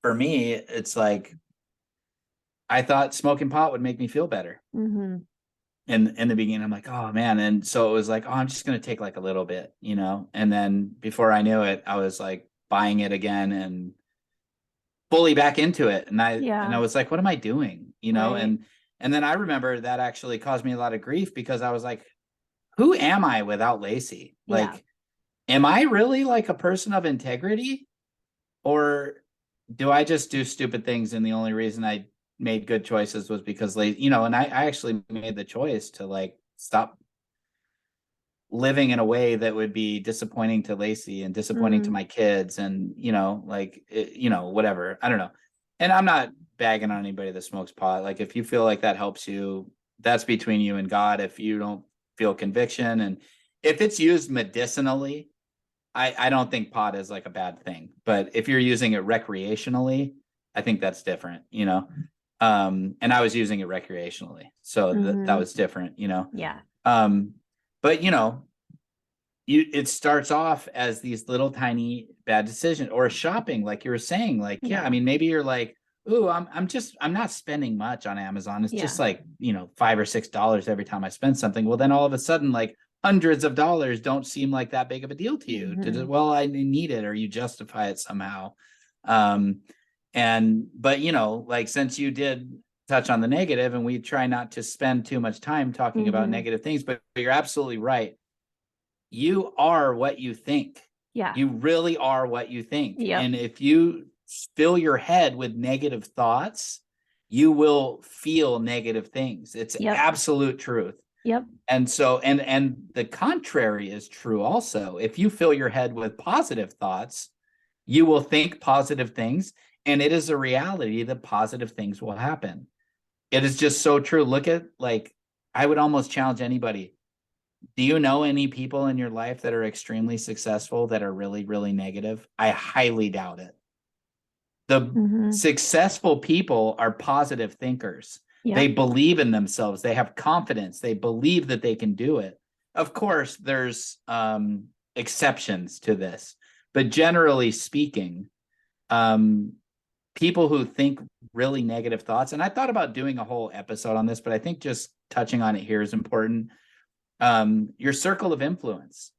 for me, it's like, I thought smoking pot would make me feel better. In the beginning, I'm like, oh man. And so it was like, oh, I'm just going to take like a little bit, and then before I knew it, I was like buying it again and fully back into it. And I was like, what am I doing? Right. And then I remember that actually caused me a lot of grief, because I was like, who am I without Lacey? Like, am I really like a person of integrity, or do I just do stupid things? And the only reason I made good choices was because and I actually made the choice to like stop living in a way that would be disappointing to Lacey and disappointing to my kids, and whatever. I don't know. And I'm not bagging on anybody that smokes pot. Like, if you feel like that helps you, that's between you and God. If you don't feel conviction, and if it's used medicinally, I don't think pot is like a bad thing. But if you're using it recreationally, I think that's different, and I was using it recreationally, so that was different, Yeah. But it starts off as these little tiny bad decisions, or shopping, like you were saying, like, yeah, I mean, maybe you're like, ooh, I'm not spending much on Amazon. It's just like, $5 or $6 every time I spend something. Well, then all of a sudden, like hundreds of dollars don't seem like that big of a deal to you. Well, I need it, or you justify it somehow. But like, since you did touch on the negative, and we try not to spend too much time talking about negative things, but you're absolutely right. You are what you think. Yeah. You really are what you think. Yep. And if you fill your head with negative thoughts, you will feel negative things. It's absolute truth. Yep. And so, and the contrary is true also. If you fill your head with positive thoughts, you will think positive things, and it is a reality that positive things will happen. It is just so true. Look at, like, I would almost challenge anybody. Do you know any people in your life that are extremely successful that are really, really negative? I highly doubt it. The successful people are positive thinkers. Yep. They believe in themselves. They have confidence. They believe that they can do it. Of course, there's exceptions to this, but generally speaking, people who think really negative thoughts, and I thought about doing a whole episode on this, but I think just touching on it here is important. Your circle of influence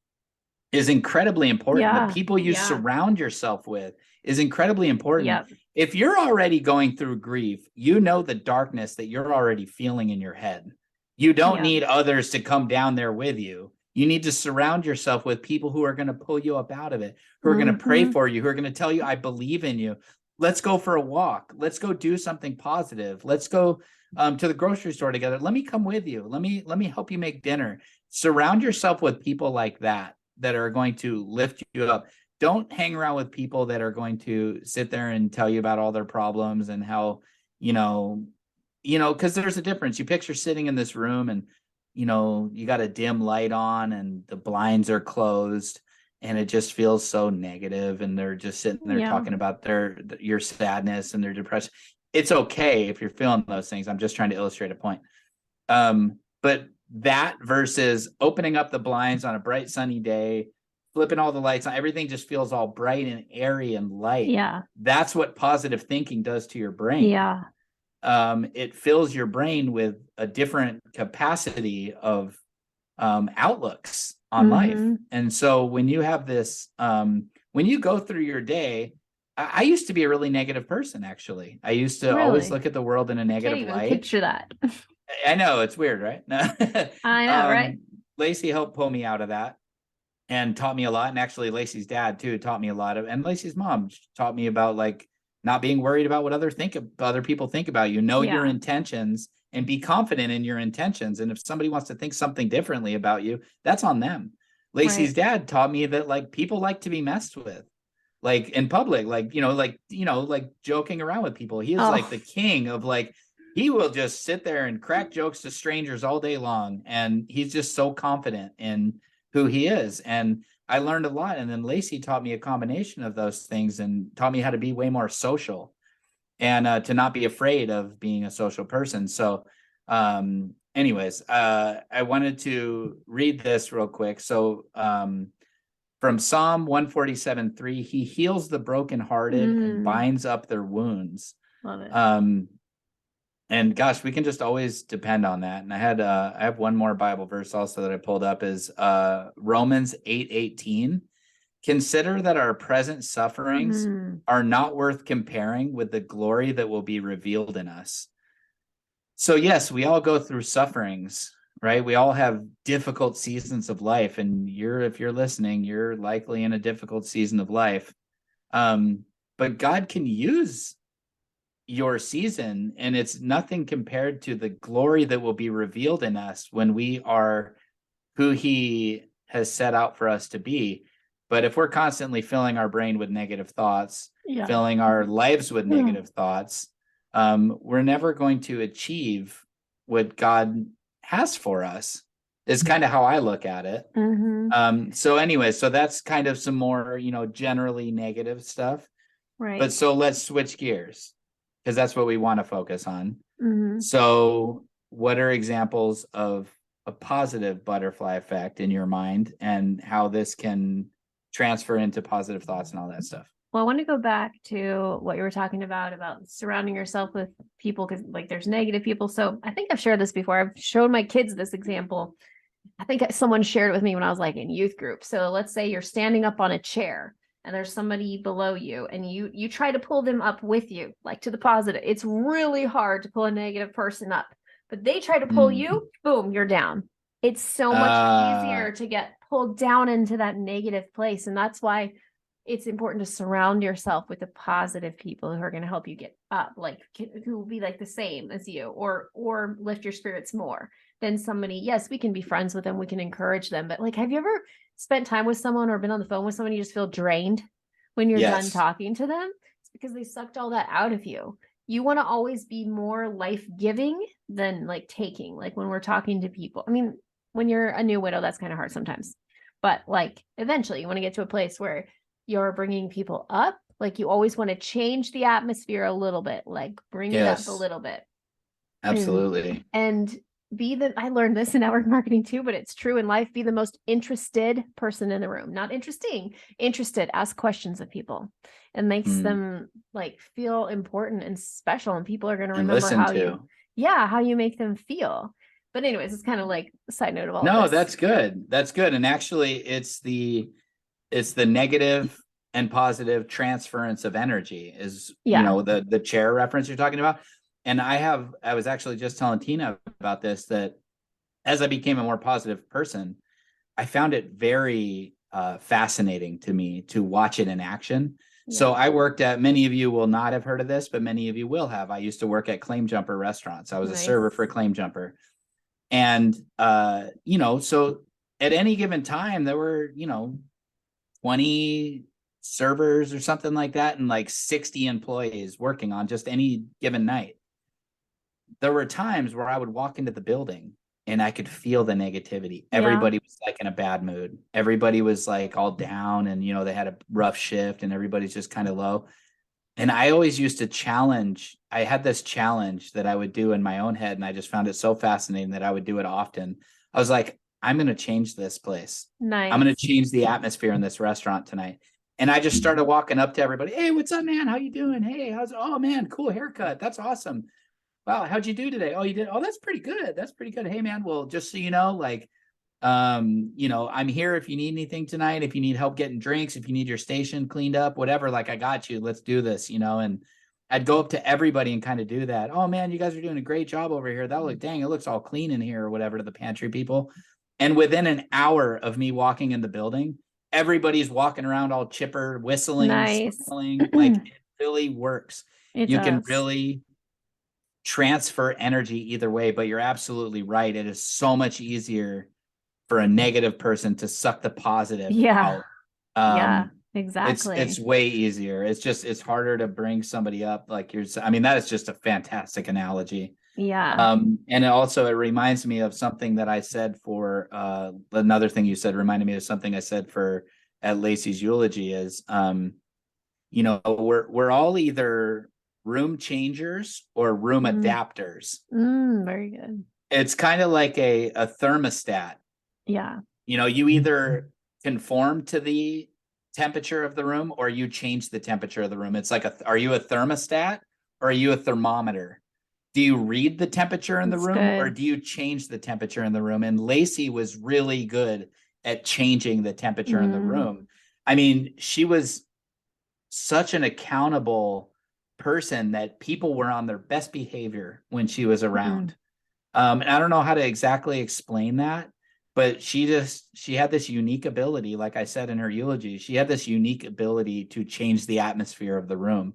is incredibly important. The people you surround yourself with is incredibly important. Yep. If you're already going through grief, the darkness that you're already feeling in your head. You don't need others to come down there with you. You need to surround yourself with people who are going to pull you up out of it, who are going to pray for you, who are going to tell you, I believe in you. Let's go for a walk. Let's go do something positive. Let's go to the grocery store together. Let me come with you. Let me help you make dinner. Surround yourself with people like that are going to lift you up. Don't hang around with people that are going to sit there and tell you about all their problems and how, because there's a difference. You picture sitting in this room and, you got a dim light on and the blinds are closed and it just feels so negative, and they're just sitting there talking about your sadness and their depression. It's okay if you're feeling those things. I'm just trying to illustrate a point. But that versus opening up the blinds on a bright sunny day, flipping all the lights on, everything just feels all bright and airy and light. Yeah. That's what positive thinking does to your brain. Yeah. It fills your brain with a different capacity of outlooks on life. And so when you have this, when you go through your day, I used to be a really negative person, actually. I used to always look at the world in a negative light. Picture that. I know, it's weird, right? I know, right? Lacey helped pull me out of that and taught me a lot. And actually, Lacey's dad too taught me a lot and Lacey's mom taught me about, like, not being worried about what other people think about you. Know your intentions and be confident in your intentions. And if somebody wants to think something differently about you, that's on them. Lacey's dad taught me that, like, people like to be messed with, like in public, like joking around with people. He is like the king of, like, he will just sit there and crack jokes to strangers all day long. And he's just so confident in who he is. And I learned a lot. And then Lacey taught me a combination of those things and taught me how to be way more social and to not be afraid of being a social person. So anyways, I wanted to read this real quick. So from Psalm 147:3, he heals the brokenhearted and binds up their wounds. Love it. And gosh, we can just always depend on that. And I have one more Bible verse also that I pulled up is Romans 8:18. Consider that our present sufferings are not worth comparing with the glory that will be revealed in us. So yes, we all go through sufferings, right? We all have difficult seasons of life. And if you're listening, you're likely in a difficult season of life. But God can use your season, and it's nothing compared to the glory that will be revealed in us when we are who he has set out for us to be. But if we're constantly filling our brain with negative thoughts, filling our lives with negative thoughts, we're never going to achieve what God has for us, is kind of how I look at it. So anyway, so that's kind of some more, generally negative stuff. Right. But so let's switch gears, because that's what we want to focus on. So what are examples of a positive butterfly effect in your mind and how this can transfer into positive thoughts and all that stuff. Well, I want to go back to what you were talking about surrounding yourself with people, because like there's negative people. So I think I've shared this before. I've showed my kids this example. I think someone shared it with me when I was like in youth group. So let's say you're standing up on a chair and there's somebody below you and you try to pull them up with you, like to the positive. It's really hard to pull a negative person up, but they try to pull you, boom, you're down. It's so much easier to get pulled down into that negative place. And that's why it's important to surround yourself with the positive people who are going to help you get up, like who will be like the same as you, or lift your spirits more than somebody. Yes, we can be friends with them, we can encourage them, but like, have you ever spent time with someone or been on the phone with someone, you just feel drained when you're done talking to them? It's because they sucked all that out of you. You want to always be more life-giving than like taking. Like when we're talking to people, I mean, when you're a new widow, that's kind of hard sometimes, but like eventually you want to get to a place where you're bringing people up. Like you always want to change the atmosphere a little bit, like bring it up a little bit. Absolutely. And I learned this in network marketing too, but it's true in life. Be the most interested person in the room, not interesting, interested. Ask questions of people. It makes them like feel important and special, and people are going to remember how you make them feel. But anyways, it's kind of like a side note of all No, this. that's good. That's good. And actually it's the negative and positive transference of energy is, you know, the chair reference you're talking about. And I was actually just telling Tina about this, that as I became a more positive person, I found it very fascinating to me to watch it in action. Yeah. So I worked at, many of you will not have heard of this, but many of you will have. I used to work at Claim Jumper restaurants. I was a server for Claim Jumper. And, you know, so at any given time, there were, you know, 20 servers or something like that, and like 60 employees working on just any given night. There were times where I would walk into the building and I could feel the negativity. Everybody was like in a bad mood. Everybody was like all down, and, you know, they had a rough shift and everybody's just kind of low. And I always used to challenge. I had this challenge that I would do in my own head, and I just found it so fascinating that I would do it often. I was like, I'm going to change this place. Nice. I'm going to change the atmosphere in this restaurant tonight. And I just started walking up to everybody. Hey, what's up, man? How you doing? Hey, oh man, cool haircut. That's awesome. Wow, how'd you do today? Oh, you did? Oh, that's pretty good. That's pretty good. Hey man, well, just so you know, like, you know, I'm here if you need anything tonight, if you need help getting drinks, if you need your station cleaned up, whatever, like I got you. Let's do this, you know. And I'd go up to everybody and kind of do that. Oh man, you guys are doing a great job over here. That look, dang, it looks all clean in here, or whatever, to the pantry people. And within an hour of me walking in the building, everybody's walking around all chipper, whistling, smiling. Like it really works. You can really transfer energy either way, but you're absolutely right. It is so much easier for a negative person to suck the positive out. Exactly. It's way easier. It's harder to bring somebody up. Like I mean, that is just a fantastic analogy. Yeah. And it reminds me of something that I said for another thing you said reminded me of something I said at Lacey's eulogy is, you know, we're all either room changers or room adapters. Very good. It's kind of like a thermostat. Yeah. You know, you either conform to the temperature of the room or you change the temperature of the room. It's like, are you a thermostat or are you a thermometer? Do you read the temperature in the room or do you change the temperature in the room? And Lacey was really good at changing the temperature in the room. I mean, she was such an accountable person that people were on their best behavior when she was around. And I don't know how to exactly explain that, but she had this unique ability, like I said in her eulogy, she had this unique ability to change the atmosphere of the room.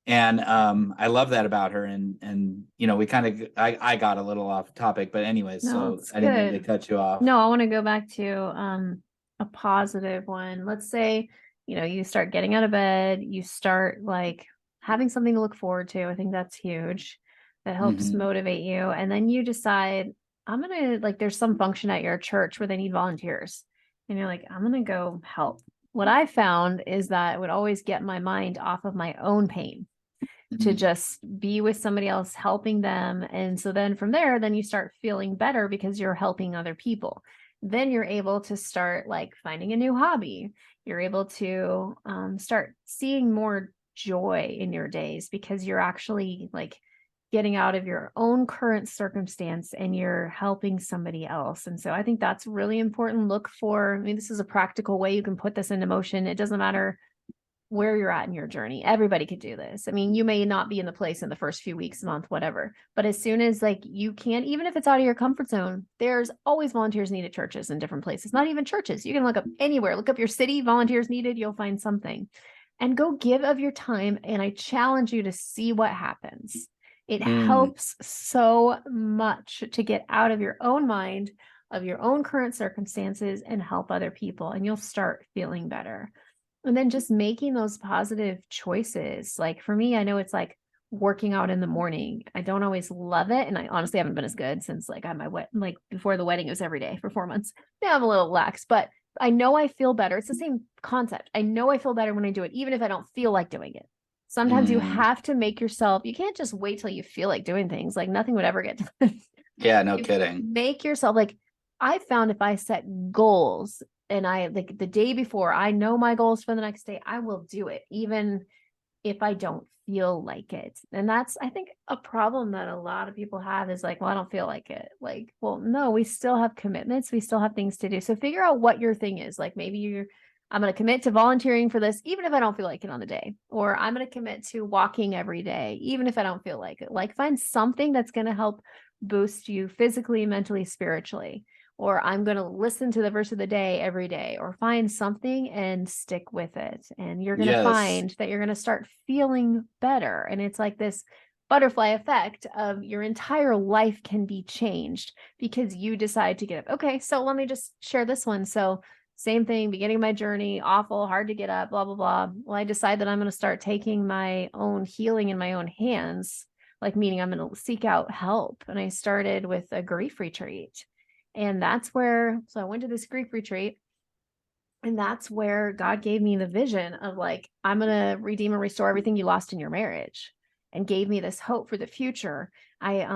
And I love that about her. And you know, I got a little off topic, but anyways, so I didn't mean to cut you off. No, I want to go back to a positive one. Let's say, you know, you start getting out of bed, you start like having something to look forward to. I think that's huge. That helps motivate you. And then you decide, there's some function at your church where they need volunteers. And you're like, I'm going to go help. What I found is that it would always get my mind off of my own pain. to just be with somebody else, helping them. And so then from there, then you start feeling better because you're helping other people. Then you're able to start like finding a new hobby. You're able to start seeing more joy in your days because you're actually like getting out of your own current circumstance and you're helping somebody else. And so I think that's really important. Look for, I mean, this is a practical way you can put this into motion. It doesn't matter where you're at in your journey. Everybody could do this. I mean, you may not be in the place in the first few weeks, month, whatever, but as soon as like you can, even if it's out of your comfort zone, there's always volunteers needed at churches in different places, not even churches. You can look up anywhere, look up your city, volunteers needed, you'll find something and go give of your time. And I challenge you to see what happens. It helps so much to get out of your own mind, of your own current circumstances and help other people. And you'll start feeling better. And then just making those positive choices. Like for me, I know it's like working out in the morning. I don't always love it. And I honestly haven't been as good since like I had my like before the wedding, it was every day for 4 months. Now I'm a little lax, but I know I feel better. It's the same concept. I know I feel better when I do it, even if I don't feel like doing it. Sometimes you have to make yourself, you can't just wait till you feel like doing things. Like nothing would ever get done. Yeah, no kidding. Make yourself like, I found if I set goals and I like the day before, I know my goals for the next day, I will do it, even if I don't feel like it. And that's, I think, a problem that a lot of people have is like, well, I don't feel like it. Like, well, no, we still have commitments. We still have things to do. So figure out what your thing is. Like maybe I'm going to commit to volunteering for this, even if I don't feel like it on the day, or I'm going to commit to walking every day, even if I don't feel like it. Like find something that's going to help boost you physically, mentally, spiritually. Or I'm going to listen to the verse of the day every day, or find something and stick with it. And you're going to find that you're going to start feeling better. And it's like this butterfly effect of your entire life can be changed because you decide to get up. Okay, so let me just share this one. So same thing, beginning of my journey, awful, hard to get up, blah, blah, blah. Well, I decide that I'm going to start taking my own healing in my own hands, like meaning I'm going to seek out help. And I started with a grief retreat. And that's where, so I went to this grief retreat and that's where God gave me the vision of like, I'm going to redeem and restore everything you lost in your marriage and gave me this hope for the future. I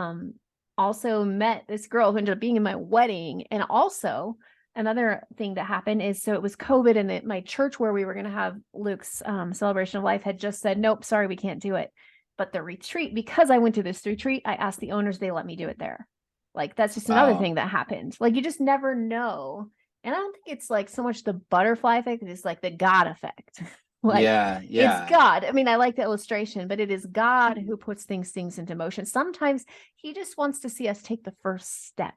also met this girl who ended up being in my wedding. And also another thing that happened is, so it was COVID and my church where we were going to have Luke's celebration of life had just said, nope, sorry, we can't do it. But the retreat, because I went to this retreat, I asked the owners, they let me do it there. Like, that's just another thing that happened. Like, you just never know. And I don't think it's like so much the butterfly effect, it's like the God effect. Like, it's God. I mean, I like the illustration, but it is God who puts things into motion. Sometimes he just wants to see us take the first step.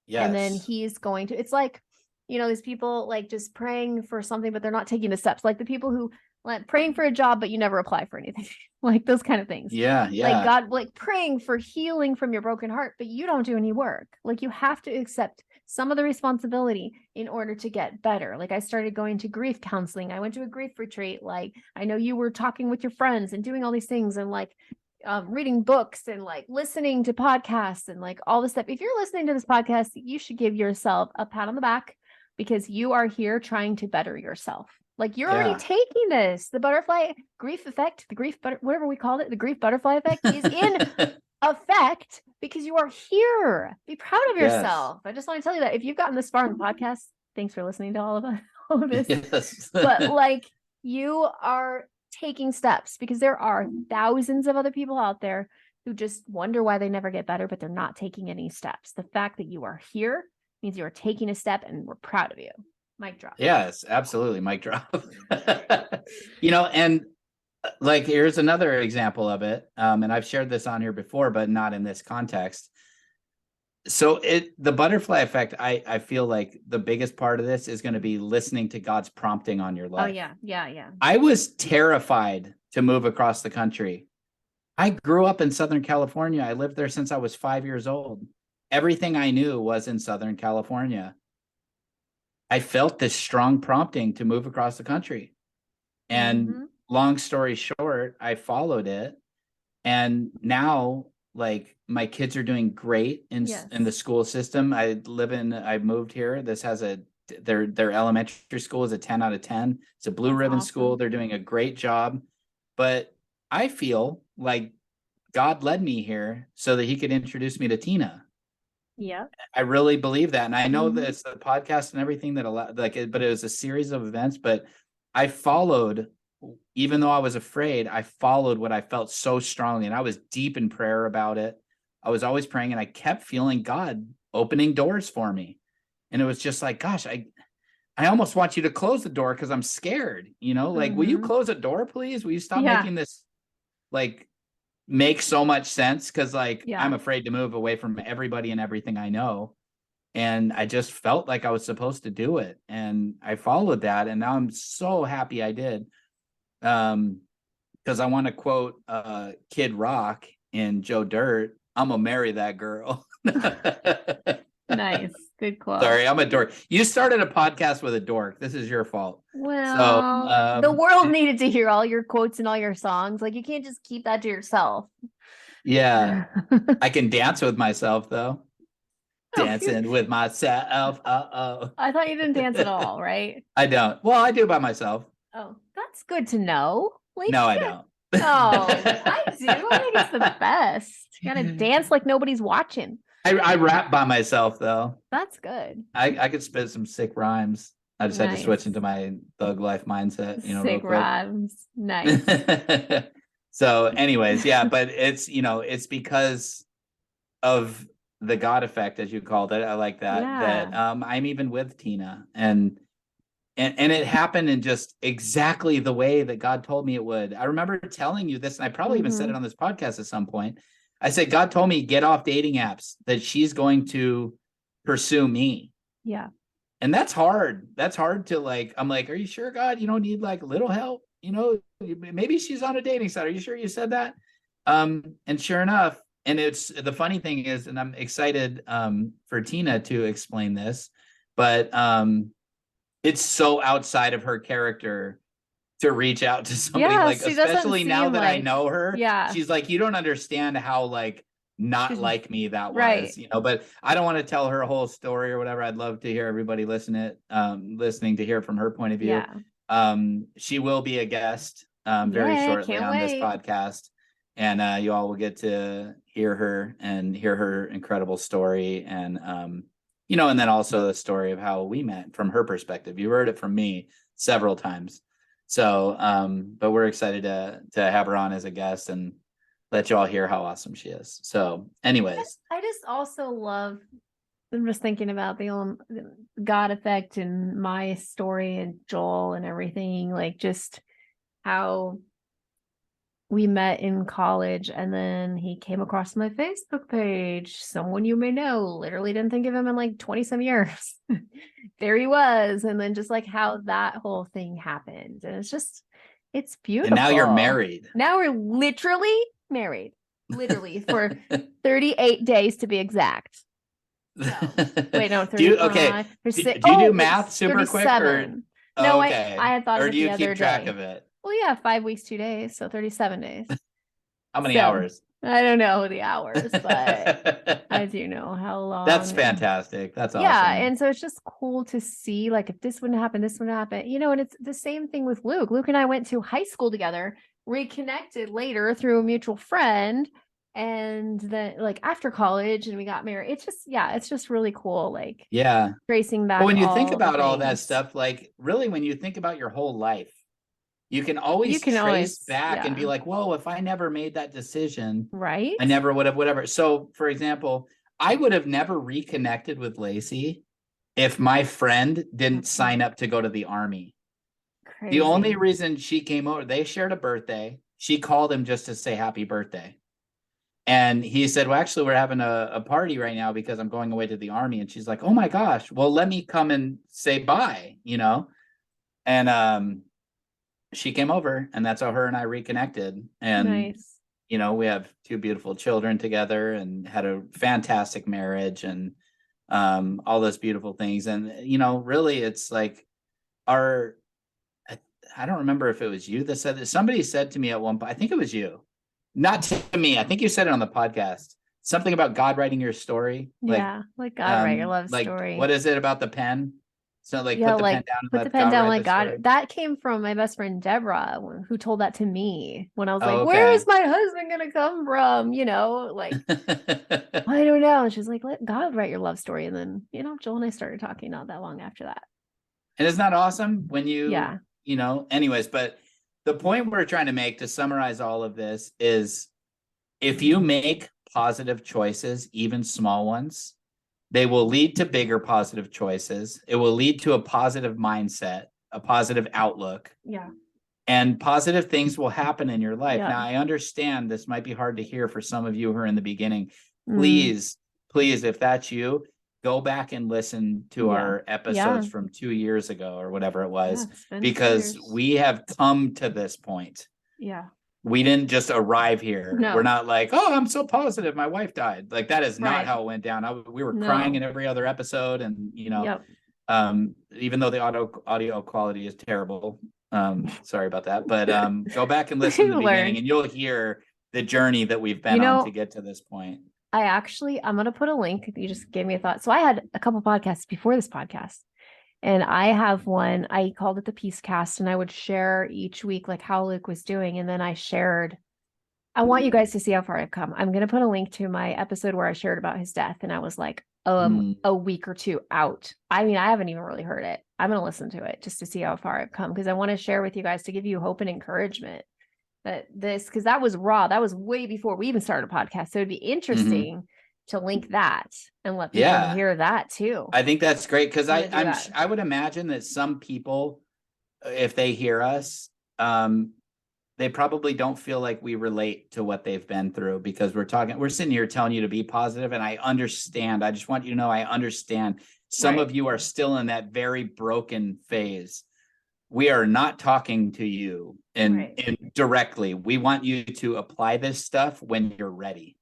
Yes. And then he's going to, it's like, you know, these people like just praying for something, but they're not taking the steps. Like the people who like praying for a job, but you never apply for anything. Like those kind of things. Yeah. Like God, like praying for healing from your broken heart, but you don't do any work. Like you have to accept some of the responsibility in order to get better. Like I started going to grief counseling. I went to a grief retreat. Like I know you were talking with your friends and doing all these things and like reading books and like listening to podcasts and like all this stuff. If you're listening to this podcast, you should give yourself a pat on the back because you are here trying to better yourself. Like you're already taking this, the butterfly grief effect, the grief, whatever we called it, the grief butterfly effect is in effect because you are here. Be proud of yourself. I just want to tell you that if you've gotten this far in the podcast, thanks for listening to all of this. But like you are taking steps because there are thousands of other people out there who just wonder why they never get better, but they're not taking any steps. The fact that you are here means you are taking a step and we're proud of you. Mic drop. Yes, absolutely. Mic drop. You know, and like, here's another example of it. And I've shared this on here before, but not in this context. So the butterfly effect, I feel like the biggest part of this is going to be listening to God's prompting on your life. Oh, yeah. I was terrified to move across the country. I grew up in Southern California. I lived there since I was 5 years old. Everything I knew was in Southern California. I felt this strong prompting to move across the country. And long story short, I followed it. And now, like, my kids are doing great in the school system. I moved here. This has their elementary school is a 10 out of 10. It's a blue ribbon school. They're doing a great job. But I feel like God led me here so that he could introduce me to Tina. Yeah. I really believe that. And I know that Mhm. it's the podcast and everything that allowed, but it was a series of events. But I followed, even though I was afraid, I followed what I felt so strongly. And I was deep in prayer about it. I was always praying, and I kept feeling God opening doors for me. And it was just like, gosh, I almost want you to close the door because I'm scared. Like, will you Mhm. close a door, please? Will you stop Yeah. making this like make so much sense? Because like Yeah. I'm afraid to move away from everybody and everything I know. And I just felt like I was supposed to do it. And I followed that. And now I'm so happy I did. Because I want to quote Kid Rock in Joe Dirt, I'm gonna marry that girl. Nice. Good quote. Sorry, I'm a dork. You started a podcast with a dork. This is your fault. So Well, the world needed to hear all your quotes and all your songs. Like, you can't just keep that to yourself. yeah, I can dance with myself though. Oh, Dancing with myself. I thought you didn't dance at all, right? I don't. Well, I do by myself. Oh, that's good to know. Like, No, I yeah. don't. Oh, I do. I think it's the best. You gotta dance like nobody's watching. I rap by myself though. That's good. I could spit some sick rhymes. I just had to switch Nice. into my thug life mindset, real Sick quick. rhymes. Nice. So, anyways, yeah, but it's because of the God effect, as you called it. I like that. Yeah. That I'm even with Tina, and it happened in just exactly the way that God told me it would. I remember telling you this, and I probably even said it Mhm. on this podcast at some point. I said, God told me get off dating apps, that she's going to pursue me. Yeah. And that's hard. That's hard to like, I'm like, are you sure, God, you don't need like a little help? Maybe she's on a dating site. Are you sure you said that? And sure enough, and it's the funny thing is, and I'm excited for Tina to explain this, but it's so outside of her character to reach out to somebody, Yeah, like, she doesn't especially now seem that I like, know her. yeah, She's like, you don't understand how like not she's like me that right. was, but I don't want to tell her whole story or whatever. I'd love to hear everybody listening to hear from her point of view. Yeah. She will be a guest very Yay, shortly can't on this wait. podcast, and you all will get to hear her incredible story, and and then also the story of how we met from her perspective. You heard it from me several times. So, but we're excited to have her on as a guest and let you all hear how awesome she is. So, anyways, I just also love, I'm just thinking about the God effect and my story and Joel and everything, like just how we met in college, and then he came across my Facebook page. Someone you may know, literally didn't think of him in like 20 some years. There he was. And then just like how that whole thing happened. And it's beautiful. And now you're married. Now we're literally married, literally for 38 days to be exact. So, wait, no, 35. Do you do math super quick? No, okay. I had thought of it do you the other keep track day. of it? Well, yeah, 5 weeks, 2 days, so 37 days. How many hours? I don't know the hours, but I do know how long. That's fantastic. That's awesome. Yeah, and so it's just cool to see, like, if this wouldn't happen, this wouldn't happen. And it's the same thing with Luke. Luke and I went to high school together, reconnected later through a mutual friend, and then like after college, and we got married. It's just really cool, like, yeah, tracing back. Well, when you think about all that stuff, like really, when you think about your whole life, you can always trace back and be like, whoa, if I never made that decision, right? I never would have, whatever. So, for example, I would have never reconnected with Lacey if my friend didn't sign up to go to the Army. Crazy. The only reason she came over, they shared a birthday. She called him just to say happy birthday. And he said, well, actually, we're having a party right now because I'm going away to the Army. And she's like, oh my gosh, well, let me come and say bye, And she came over, and that's how her and I reconnected. And, nice. We have 2 beautiful children together and had a fantastic marriage and all those beautiful things. And, really it's like I don't remember if it was you that said this. Somebody said to me at one point, I think it was you, not to me. I think you said it on the podcast, something about God writing your story. Yeah. Like God write your love story. What is it about the pen? So like Yeah, put the pen like down and put the let pen God down write like the God. story. That came from my best friend Deborah, who told that to me when I was like, Oh, where okay. is my husband gonna come from? Like I don't know. And she's like, let God write your love story. And then, Joel and I started talking not that long after that. And isn't that awesome when Yeah. anyways, but the point we're trying to make to summarize all of this is if you make positive choices, even small ones, they will lead to bigger positive choices. It will lead to a positive mindset, a positive outlook. Yeah. And positive things will happen in your life. Yeah. Now, I understand this might be hard to hear for some of you who are in the beginning. Mm. Please, if that's you, go back and listen to our episodes from 2 years ago or whatever it was, because we have come to this point. Yeah. We didn't just arrive here. No. We're not like, oh, I'm so positive my wife died. Like that is not Right. how it went down. We were crying in every other episode, and even though the audio quality is terrible, sorry about that, but go back and listen to the beginning and you'll hear the journey that we've been on to get to this point. I'm going to put a link. You just gave me a thought. So I had a couple podcasts before this podcast, and I have one, I called it the Peace Cast, and I would share each week like how Luke was doing. And then I want you guys to see how far I've come. I'm going to put a link to my episode where I shared about his death. And I was like, a week or two out. I mean, I haven't even really heard it. I'm going to listen to it just to see how far I've come, because I want to share with you guys to give you hope and encouragement that because that was raw. That was way before we even started a podcast. So it'd be interesting to link that and let people hear that too. I think that's great, because I would imagine that some people, if they hear us, they probably don't feel like we relate to what they've been through, because we're sitting here telling you to be positive. And I understand. I just want you to know, I understand some of you are still in that very broken phase. We are not talking to you in directly. We want you to apply this stuff when you're ready.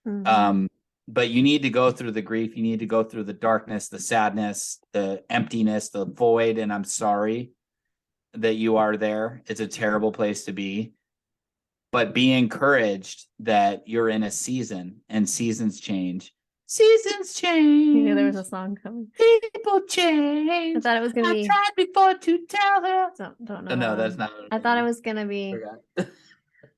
But you need to go through the grief. You need to go through the darkness, the sadness, the emptiness, the void. And I'm sorry that you are there. It's a terrible place to be, but be encouraged that you're in a season, and seasons change. Seasons change. You knew there was a song coming. People change. I thought it was going to be. I tried before to tell her. Don't know. No, that's not. I thought it was going to be.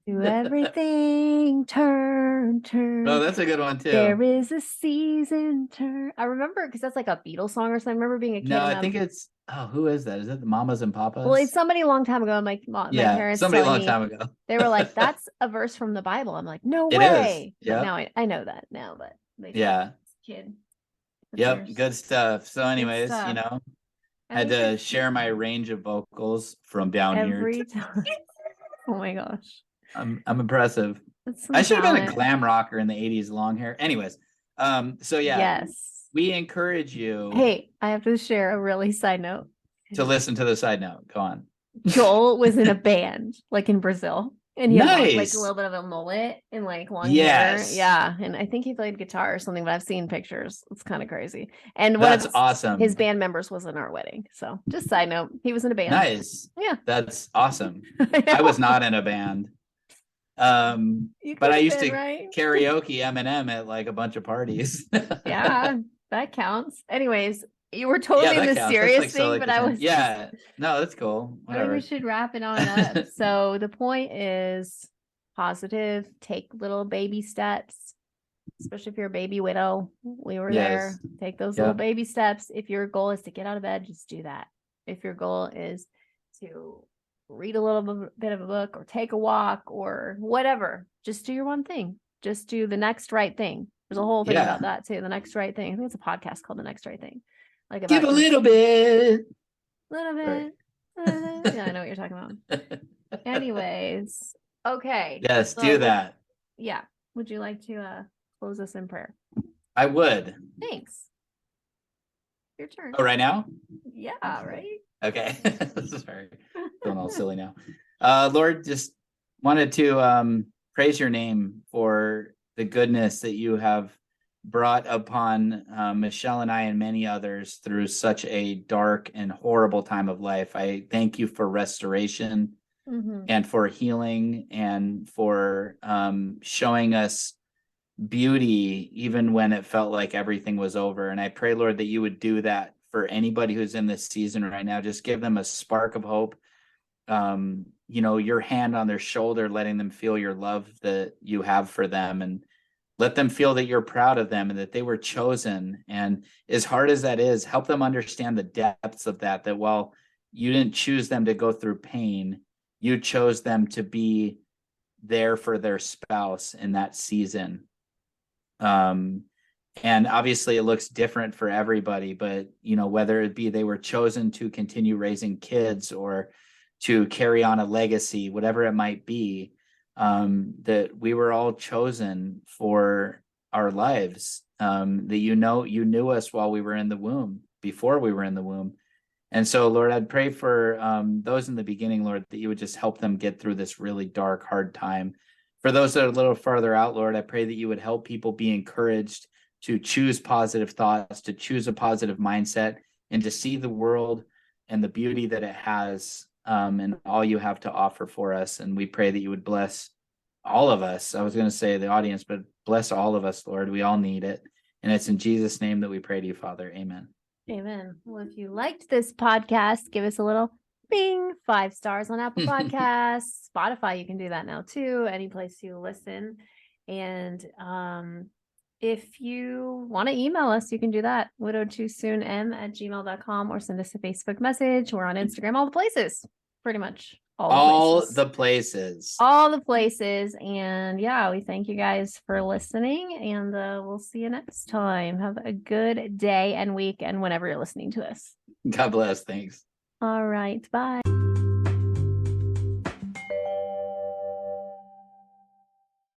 Do everything turn. Oh, that's a good one too. There is a season turn. I remember, because that's like a Beatles song or something. I remember being a kid. No, I think it's. Oh, who is that? Is it the Mamas and Papas? Well, it's somebody a long time ago. My parents. Somebody a long time ago. They were like, "That's a verse from the Bible." I'm like, "No it way!" Is. Yep. Now I know that now, but kid. Yep, good stuff. So, anyways, had to share my range of vocals from down every here. Time. Oh my gosh, I'm impressive. I should have been a glam rocker in the 80s, long hair. Anyways, so yes, we encourage you. Hey, I have to share a really side note. To listen to the side note. Go on. Joel was in a band, like in Brazil. And he had like a little bit of a mullet and like long hair. Yeah. And I think he played guitar or something, but I've seen pictures. It's kind of crazy. And that's awesome. His band members was in our wedding. So just side note, he was in a band. Nice. Yeah. That's awesome. I was not in a band. But I used to karaoke Eminem at like a bunch of parties. Yeah, that counts. Anyways, you were totally in the serious thing, but I was no, that's cool. Whatever. I think we should wrap it on up. So the point is positive, take little baby steps, especially if you're a baby widow. We were there. Take those little baby steps. If your goal is to get out of bed, just do that. If your goal is to read a little bit of a book or take a walk or whatever, just do your one thing. Just do the next right thing. There's a whole thing about that too. The next right thing. I think it's a podcast called The Next Right Thing. Like give a little bit. Right. Yeah, I know what you're talking about. Anyways, okay. Yes, do that. Yeah. Would you like to close us in prayer? I would. Thanks. Your turn. Oh, right now? Yeah, right. Okay. Sorry. Feeling all silly now. Lord, just wanted to praise your name for the goodness that you have brought upon Michelle and I and many others through such a dark and horrible time of life. I thank you for restoration and for healing and for showing us beauty even when it felt like everything was over. And I pray, Lord, that you would do that for anybody who's in this season right now. Just give them a spark of hope. Your hand on their shoulder, letting them feel your love that you have for them, and let them feel that you're proud of them and that they were chosen. And as hard as that is, help them understand the depths of that while you didn't choose them to go through pain, you chose them to be there for their spouse in that season. And obviously it looks different for everybody, but whether it be they were chosen to continue raising kids or to carry on a legacy, whatever it might be, that we were all chosen for our lives, that you knew us while we were in the womb, before we were in the womb. And so, Lord, I'd pray for those in the beginning, Lord, that you would just help them get through this really dark, hard time. For those that are a little farther out, Lord, I pray that you would help people be encouraged to choose positive thoughts, to choose a positive mindset, and to see the world and the beauty that it has, and all you have to offer for us. And we pray that you would bless all of us. I was going to say the audience, but bless all of us, Lord. We all need it. And it's in Jesus' name that we pray to you, Father. Amen. Amen. Well, if you liked this podcast, give us a little bing, 5 stars on Apple Podcasts, Spotify. You can do that now too, any place you listen. And if you want to email us, you can do that, widowedtoosoonm@gmail.com, or send us a Facebook message. We're on Instagram, all the places, pretty much all the places. All the places. And yeah, we thank you guys for listening, and we'll see you next time. Have a good day and week, and whenever you're listening to us. God bless. Thanks. All right. Bye.